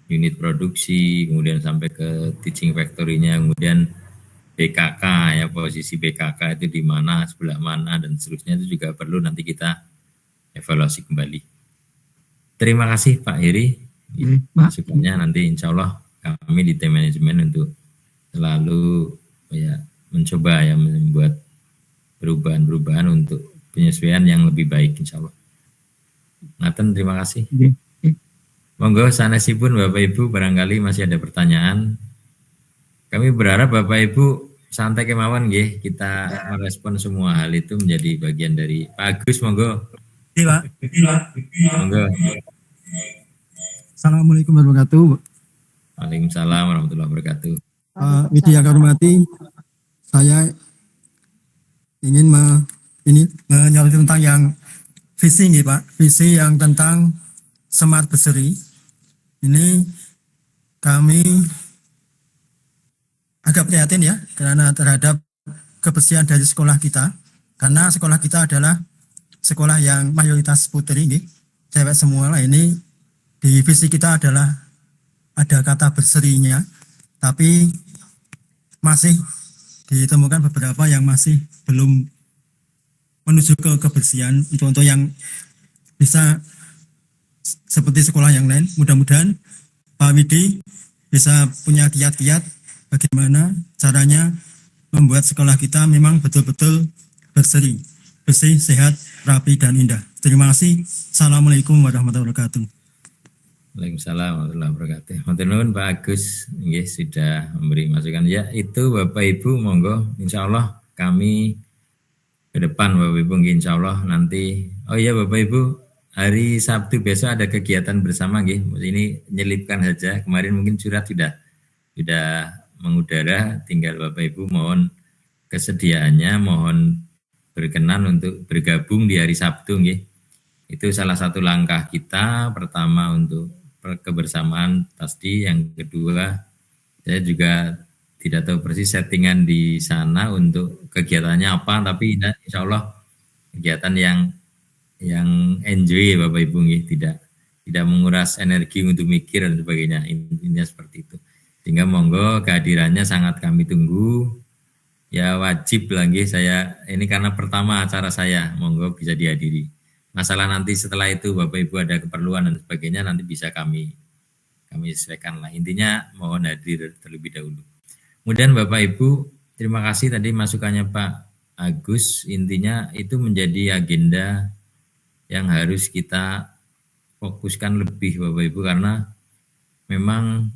unit produksi, kemudian sampai ke teaching factory-nya, kemudian BKK ya, posisi BKK itu di mana, sebelah mana dan seterusnya, itu juga perlu nanti kita evaluasi kembali. Terima kasih Pak Heri. Pak. Masukannya nanti insya Allah kami di tim manajemen untuk selalu mencoba membuat perubahan-perubahan untuk penyesuaian yang lebih baik insya Allah. Ngaten, terima kasih. Monggo sanesipun Bapak Ibu barangkali masih ada pertanyaan. Kami berharap Bapak Ibu santai kemauan nggih, kita merespon semua hal itu menjadi bagian dari Pak Agus. Monggo. Iya, Pak. Monggo. Assalamualaikum warahmatullahi wabarakatuh. Waalaikumsalam warahmatullahi wabarakatuh. Widi yang kami hormati, saya ingin menyoroti tentang yang visi nih Pak, visi yang tentang smart berseri. Ini kami agak prihatin ya, karena terhadap kebersihan dari sekolah kita, karena sekolah kita adalah sekolah yang mayoritas putri nih, cewek semua lah. Ini di visi kita adalah ada kata berserinya, tapi masih ditemukan beberapa yang masih belum menuju ke kebersihan untuk yang bisa seperti sekolah yang lain. Mudah-mudahan Pak Widi bisa punya kiat-kiat bagaimana caranya membuat sekolah kita memang betul-betul berseri, bersih, sehat, rapi, dan indah. Terima kasih. Assalamualaikum warahmatullahi wabarakatuh. Waalaikumsalam warahmatullahi wabarakatuh. Matur nuwun Pak Agus, nggih sudah memberi masukan. Ya, itu Bapak Ibu monggo insya Allah kami ke depan Bapak Ibu nggih insya Allah nanti. Oh iya Bapak Ibu, hari Sabtu besok ada kegiatan bersama nggih. Ini nyelipkan saja. Kemarin mungkin surat sudah mengudara, tinggal Bapak Ibu mohon kesediaannya, mohon berkenan untuk bergabung di hari Sabtu nggih. Itu salah satu langkah kita pertama untuk kebersamaan pasti. Yang kedua, saya juga tidak tahu persis settingan di sana untuk kegiatannya apa, tapi insya Allah kegiatan yang enjoy Bapak Ibu nggih, tidak menguras energi untuk mikir dan sebagainya, intinya seperti itu. Sehingga monggo kehadirannya sangat kami tunggu. Ya wajib lagi saya, ini karena pertama acara saya, monggo bisa dihadiri. Masalah nanti setelah itu Bapak Ibu ada keperluan dan sebagainya nanti bisa kami sesuaikan lah. Intinya mohon hadir terlebih dahulu. Kemudian Bapak Ibu, terima kasih tadi masukannya Pak Agus. Intinya itu menjadi agenda yang harus kita fokuskan lebih Bapak Ibu, karena memang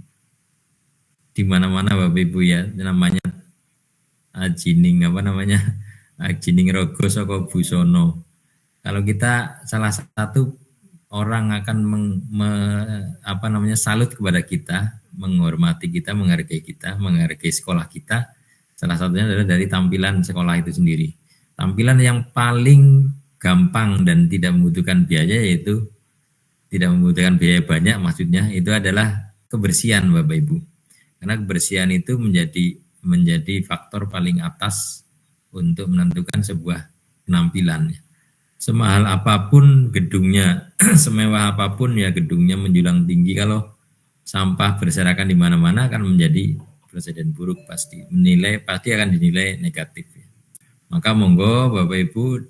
di mana-mana Bapak Ibu ya namanya ajining rogo saka busono. Kalau kita salah satu orang akan salut kepada kita, menghormati kita, menghargai sekolah kita, salah satunya adalah dari tampilan sekolah itu sendiri. Tampilan yang paling gampang dan tidak membutuhkan biaya, yaitu tidak membutuhkan biaya banyak, maksudnya itu adalah kebersihan Bapak Ibu. Karena kebersihan itu menjadi faktor paling atas untuk menentukan sebuah penampilan. Semahal apapun gedungnya, semewah apapun ya gedungnya menjulang tinggi, kalau sampah berserakan di mana-mana akan menjadi presiden buruk, pasti akan dinilai negatif. Maka monggo Bapak Ibu,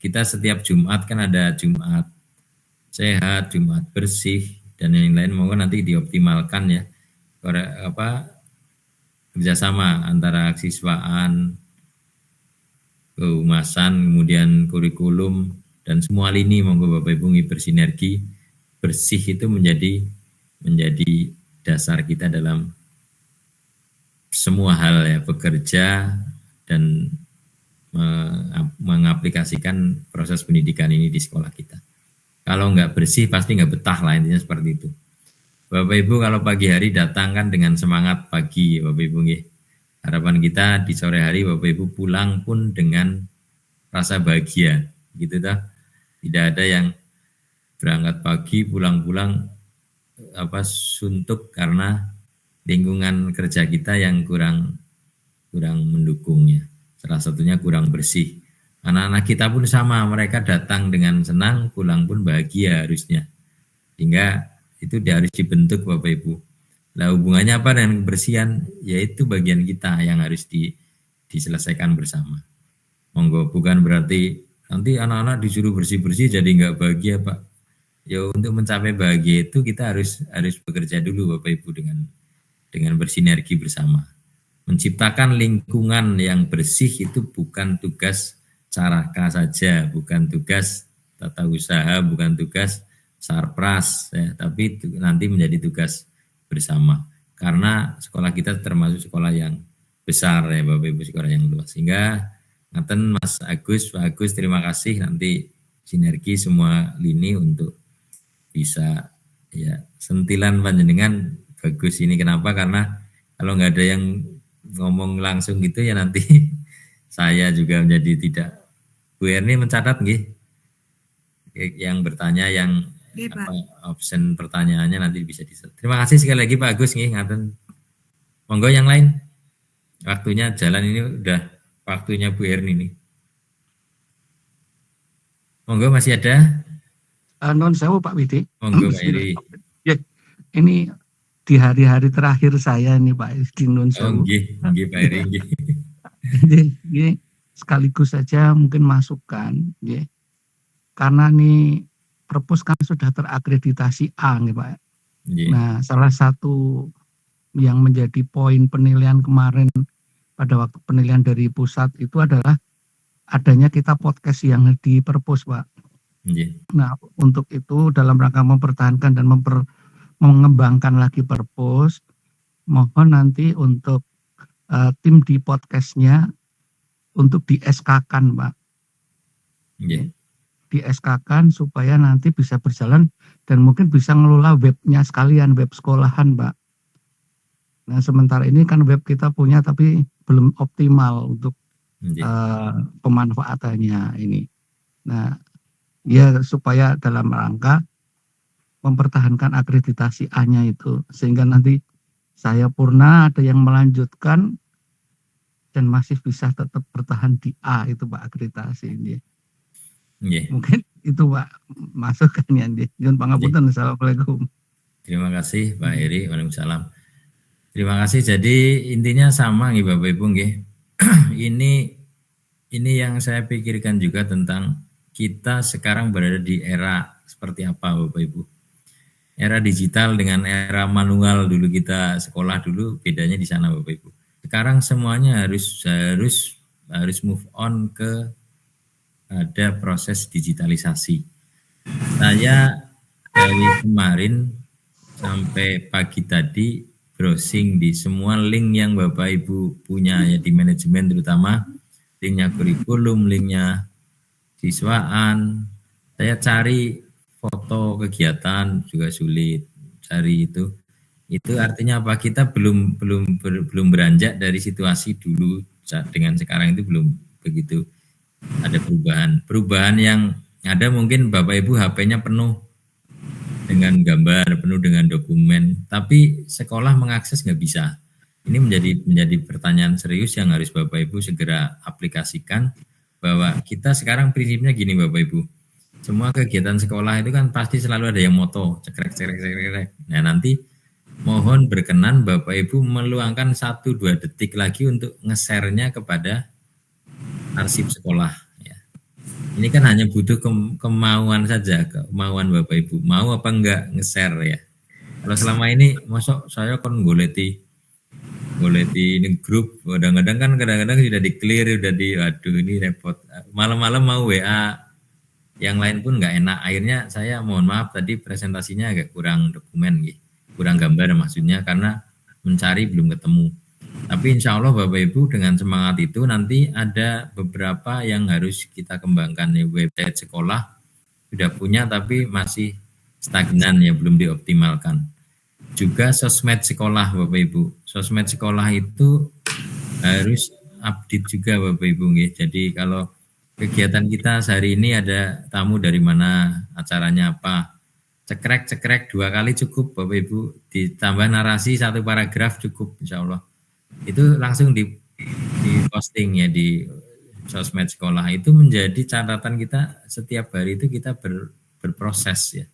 kita setiap Jumat kan ada Jumat sehat, Jumat bersih dan yang lain, monggo nanti dioptimalkan ya. Kerjasama antara siswaan, kehumasan, kemudian kurikulum dan semua lini, monggo Bapak Ibu bersinergi. Bersih itu menjadi dasar kita dalam semua hal ya, bekerja dan mengaplikasikan proses pendidikan ini di sekolah kita. Kalau nggak bersih pasti nggak betah lah, intinya seperti itu. Bapak Ibu kalau pagi hari datang kan dengan semangat pagi Bapak Ibu nggih. Harapan kita di sore hari Bapak Ibu pulang pun dengan rasa bahagia, gitu dah. Tidak ada yang berangkat pagi pulang-pulang suntuk karena lingkungan kerja kita yang kurang mendukungnya. Salah satunya kurang bersih. Anak-anak kita pun sama, mereka datang dengan senang, pulang pun bahagia harusnya. Sehingga itu harus dibentuk Bapak Ibu. Nah hubungannya apa dengan kebersihan? Yaitu bagian kita yang harus diselesaikan bersama. Monggo, bukan berarti nanti anak-anak disuruh bersih-bersih jadi nggak bahagia Pak. Ya untuk mencapai bahagia itu kita harus bekerja dulu Bapak Ibu dengan bersinergi bersama. Menciptakan lingkungan yang bersih itu bukan tugas Caraka saja, bukan tugas tata usaha, bukan tugas Sarpras, ya, tapi nanti menjadi tugas bersama. Karena sekolah kita termasuk sekolah yang besar ya Bapak Ibu, sekolah yang luas. Sehingga ngaten Mas Agus, Pak Agus, terima kasih, nanti sinergi semua lini untuk bisa ya sentilan panjenengan bagus ini. Kenapa? Karena kalau nggak ada yang ngomong langsung gitu ya nanti saya juga menjadi tidak. Bu Erni mencatat nggih yang bertanya yang Oke, Pak. option pertanyaannya nanti bisa diset. Terima kasih sekali lagi Pak Agus nggih ngaten. Monggo yang lain. Waktunya jalan ini udah waktunya Bu Erni nih. Monggo masih ada? Non sewu Pak Widi. Monggo Pak Eri. Ya, ini di hari-hari terakhir saya nih Pak di non sewu. Nggih Pak Eri nggih. Jadi sekaligus saja mungkin masukan, ya. Karena nih perpus kan sudah terakreditasi A nih Pak. Nah, salah satu yang menjadi poin penilaian kemarin pada waktu penilaian dari pusat itu adalah adanya kita podcast yang di perpus Pak. Nah, untuk itu dalam rangka mempertahankan dan mengembangkan lagi perpus, mohon nanti untuk tim di podcastnya untuk di SK-kan Pak. Di SK-kan supaya nanti bisa berjalan dan mungkin bisa ngelola webnya sekalian, web sekolahan Pak. Nah sementara ini kan web kita punya tapi belum optimal untuk pemanfaatannya ini. Nah ya supaya dalam rangka mempertahankan akreditasi A-nya itu sehingga nanti saya purna ada yang melanjutkan dan masih bisa tetap bertahan di A itu Pak akreditasi ini. Mungkin itu Pak masukannya. Nyuwun pangapunten. Assalamualaikum. Terima kasih Pak Eri. Waalaikumsalam. Terima kasih. Jadi intinya sama nih Bapak Ibu nggih. Ini yang saya pikirkan juga tentang kita sekarang berada di era seperti apa Bapak Ibu. Era digital dengan era manual dulu kita sekolah dulu bedanya di sana Bapak Ibu. Sekarang semuanya harus move on ke ada proses digitalisasi. Saya dari kemarin sampai pagi tadi browsing di semua link yang Bapak Ibu punya ya di manajemen terutama linknya kurikulum, linknya siswaan. Saya cari foto kegiatan juga sulit cari itu. Itu artinya apa? Kita belum beranjak dari situasi dulu dengan sekarang itu belum begitu ada perubahan yang ada. Mungkin Bapak Ibu HP-nya penuh dengan gambar, penuh dengan dokumen, tapi sekolah mengakses nggak bisa. Ini menjadi pertanyaan serius yang harus Bapak Ibu segera aplikasikan, bahwa kita sekarang prinsipnya gini Bapak Ibu, semua kegiatan sekolah itu kan pasti selalu ada yang moto, cekrek. Nah nanti mohon berkenan Bapak Ibu meluangkan 1-2 detik lagi untuk nge-share-nya kepada arsip sekolah. Ya. Ini kan hanya butuh kemauan saja, kemauan Bapak Ibu. Mau apa enggak nge-share ya. Kalau selama ini, masuk saya kan goleti ini grup, kadang-kadang sudah di-clear, waduh ini repot. Malam-malam mau WA, yang lain pun enggak enak. Akhirnya saya mohon maaf tadi presentasinya agak kurang dokumen gitu. Kurang gambar maksudnya karena mencari belum ketemu. Tapi insya Allah Bapak Ibu dengan semangat itu nanti ada beberapa yang harus kita kembangkan nih. Website sekolah sudah punya tapi masih stagnan ya, belum dioptimalkan. Juga sosmed sekolah Bapak Ibu. Sosmed sekolah itu harus update juga Bapak Ibu. Jadi kalau kegiatan kita sehari ini ada tamu dari mana, acaranya apa, cekrek 2 kali cukup Bapak Ibu, ditambah narasi 1 paragraf cukup insya Allah. Itu langsung di posting ya di sosmed sekolah. Itu menjadi catatan kita setiap hari itu kita berproses ya.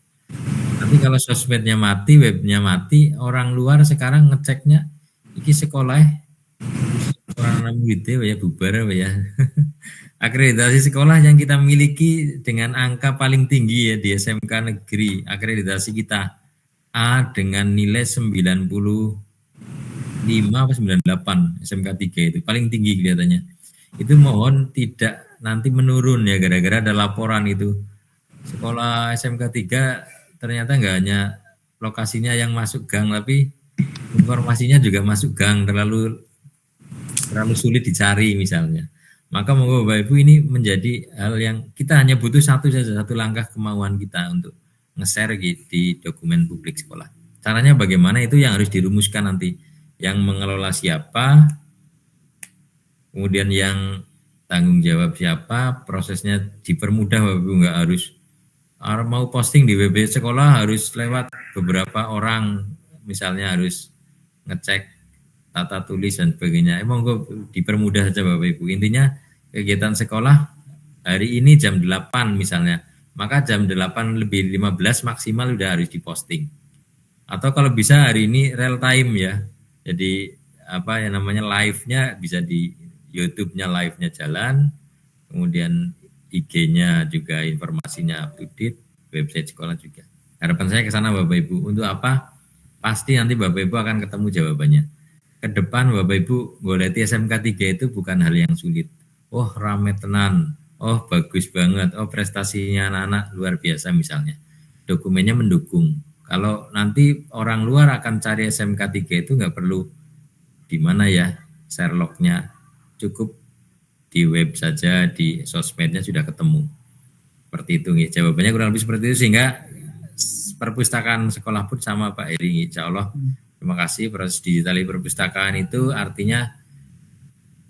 Tapi kalau sosmednya mati, webnya mati, orang luar sekarang ngeceknya iki sekolah orang karena muridnya ya bubar ya. Akreditasi sekolah yang kita miliki dengan angka paling tinggi ya di SMK negeri, akreditasi kita A dengan nilai 95 atau 98 SMK 3 itu paling tinggi kelihatannya. Itu mohon tidak nanti menurun ya gara-gara ada laporan itu. Sekolah SMK 3 ternyata nggak hanya lokasinya yang masuk gang tapi informasinya juga masuk gang, terlalu sulit dicari misalnya. Maka monggo Bapak Ibu ini menjadi hal yang kita hanya butuh satu langkah kemauan kita untuk nge-share di dokumen publik sekolah. Caranya bagaimana itu yang harus dirumuskan nanti. Yang mengelola siapa, kemudian yang tanggung jawab siapa, prosesnya dipermudah Bapak Ibu, nggak harus mau posting di web sekolah harus lewat beberapa orang, misalnya harus ngecek tata tulis dan sebagainya. Monggo dipermudah saja Bapak Ibu. Intinya kegiatan sekolah hari ini jam 8 misalnya, maka jam 8 lebih 15 maksimal udah harus diposting. Atau kalau bisa hari ini real time ya. Jadi apa yang namanya live-nya bisa di YouTube-nya live-nya jalan, kemudian IG-nya juga informasinya up to date, website sekolah juga. Harapan saya ke sana Bapak Ibu. Untuk apa? Pasti nanti Bapak Ibu akan ketemu jawabannya. Ke depan Bapak Ibu goleti SMK 3 itu bukan hal yang sulit. Oh rame tenan, oh bagus banget, oh prestasinya anak-anak luar biasa misalnya. Dokumennya mendukung. Kalau nanti orang luar akan cari SMK 3 itu nggak perlu di mana ya Sherlock-nya, cukup di web saja, di sosmednya sudah ketemu. Seperti itu nih. Jawabannya kurang lebih seperti itu sehingga perpustakaan sekolah pun sama Pak Eri, insya Allah. Terima kasih. Proses digital perpustakaan itu artinya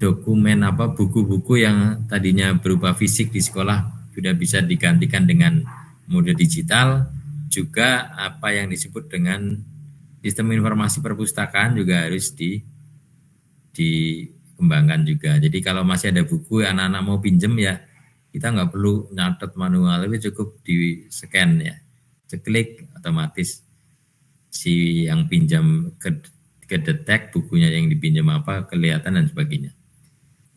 dokumen buku-buku yang tadinya berupa fisik di sekolah sudah bisa digantikan dengan mode digital. Juga apa yang disebut dengan sistem informasi perpustakaan juga harus dikembangkan juga. Jadi kalau masih ada buku anak-anak mau pinjem ya kita nggak perlu nyatet manual, tapi cukup di scan ya, ceklik otomatis si yang pinjam kedetek bukunya yang dipinjam apa, kelihatan dan sebagainya.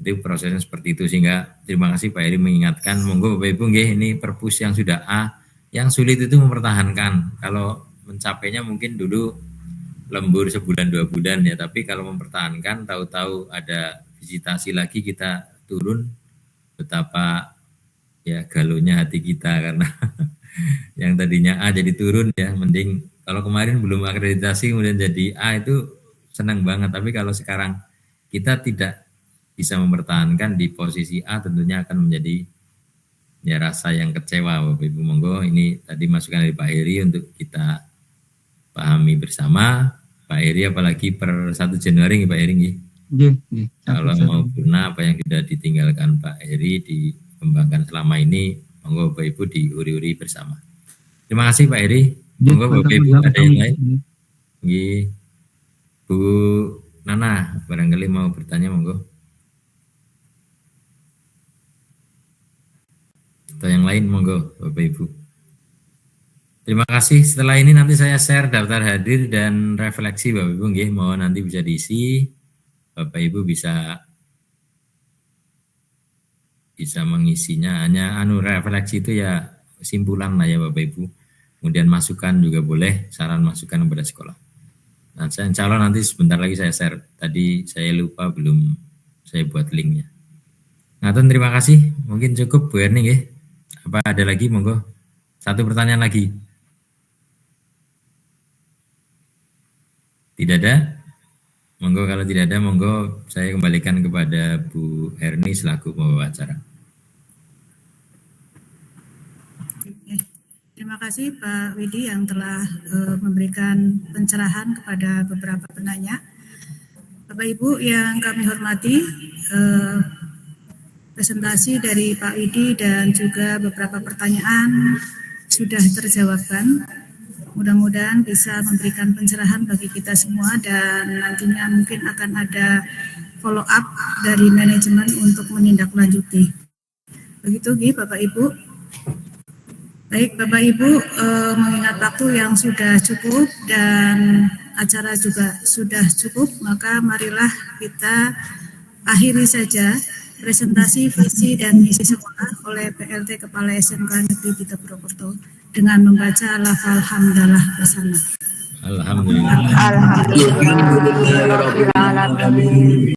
Itu prosesnya seperti itu, sehingga terima kasih Pak Eri mengingatkan. Monggo Bapak Ibu nggih, ini perpus yang sudah A, yang sulit itu mempertahankan. Kalau mencapainya mungkin dulu lembur sebulan 2 bulan ya, tapi kalau mempertahankan tahu-tahu ada visitasi lagi kita turun, betapa ya galonya hati kita karena yang tadinya A jadi turun ya, mending kalau kemarin belum akreditasi kemudian jadi A itu senang banget, tapi kalau sekarang kita tidak bisa mempertahankan di posisi A tentunya akan menjadi ya rasa yang kecewa Bapak Ibu. Monggo ini tadi masukan dari Pak Heri untuk kita pahami bersama. Pak Heri apalagi per 1 Januari Pak Heri nggih. Nggih. Kalau mau purna apa yang sudah ditinggalkan Pak Heri dikembangkan selama ini, monggo Bapak Ibu diuri-uri bersama. Terima kasih Pak Heri. Monggo Bapak Ibu ada yang lain? Nggih. Bu Nana barangkali mau bertanya monggo. Atau yang lain monggo Bapak Ibu. Terima kasih. Setelah ini nanti saya share daftar hadir dan refleksi Bapak Ibu nggih, mohon nanti bisa diisi. Bapak Ibu bisa mengisinya, hanya refleksi itu ya simpulan lah ya Bapak Ibu. Kemudian masukan juga boleh, saran masukan kepada sekolah. Nah, insya Allah nanti sebentar lagi saya share. Tadi saya lupa belum saya buat linknya. Nah, terima kasih. Mungkin cukup Bu Erni nggih. Apa ada lagi monggo? Satu pertanyaan lagi. Tidak ada? Monggo kalau tidak ada, monggo saya kembalikan kepada Bu Erni selaku pembawa acara. Terima kasih Pak Widi yang telah memberikan pencerahan kepada beberapa penanya. Bapak Ibu yang kami hormati, presentasi dari Pak Widi dan juga beberapa pertanyaan sudah terjawabkan. Mudah-mudahan bisa memberikan pencerahan bagi kita semua dan nantinya mungkin akan ada follow up dari manajemen untuk menindaklanjuti. Begitu Bapak Ibu. Baik Bapak Ibu, mengingat waktu yang sudah cukup dan acara juga sudah cukup, maka marilah kita akhiri saja presentasi visi dan misi sekolah oleh PLT Kepala SMK Negeri 3 Purwokerto dengan membaca lafal hamdalah bersama. Alhamdulillah. Alhamdulillah.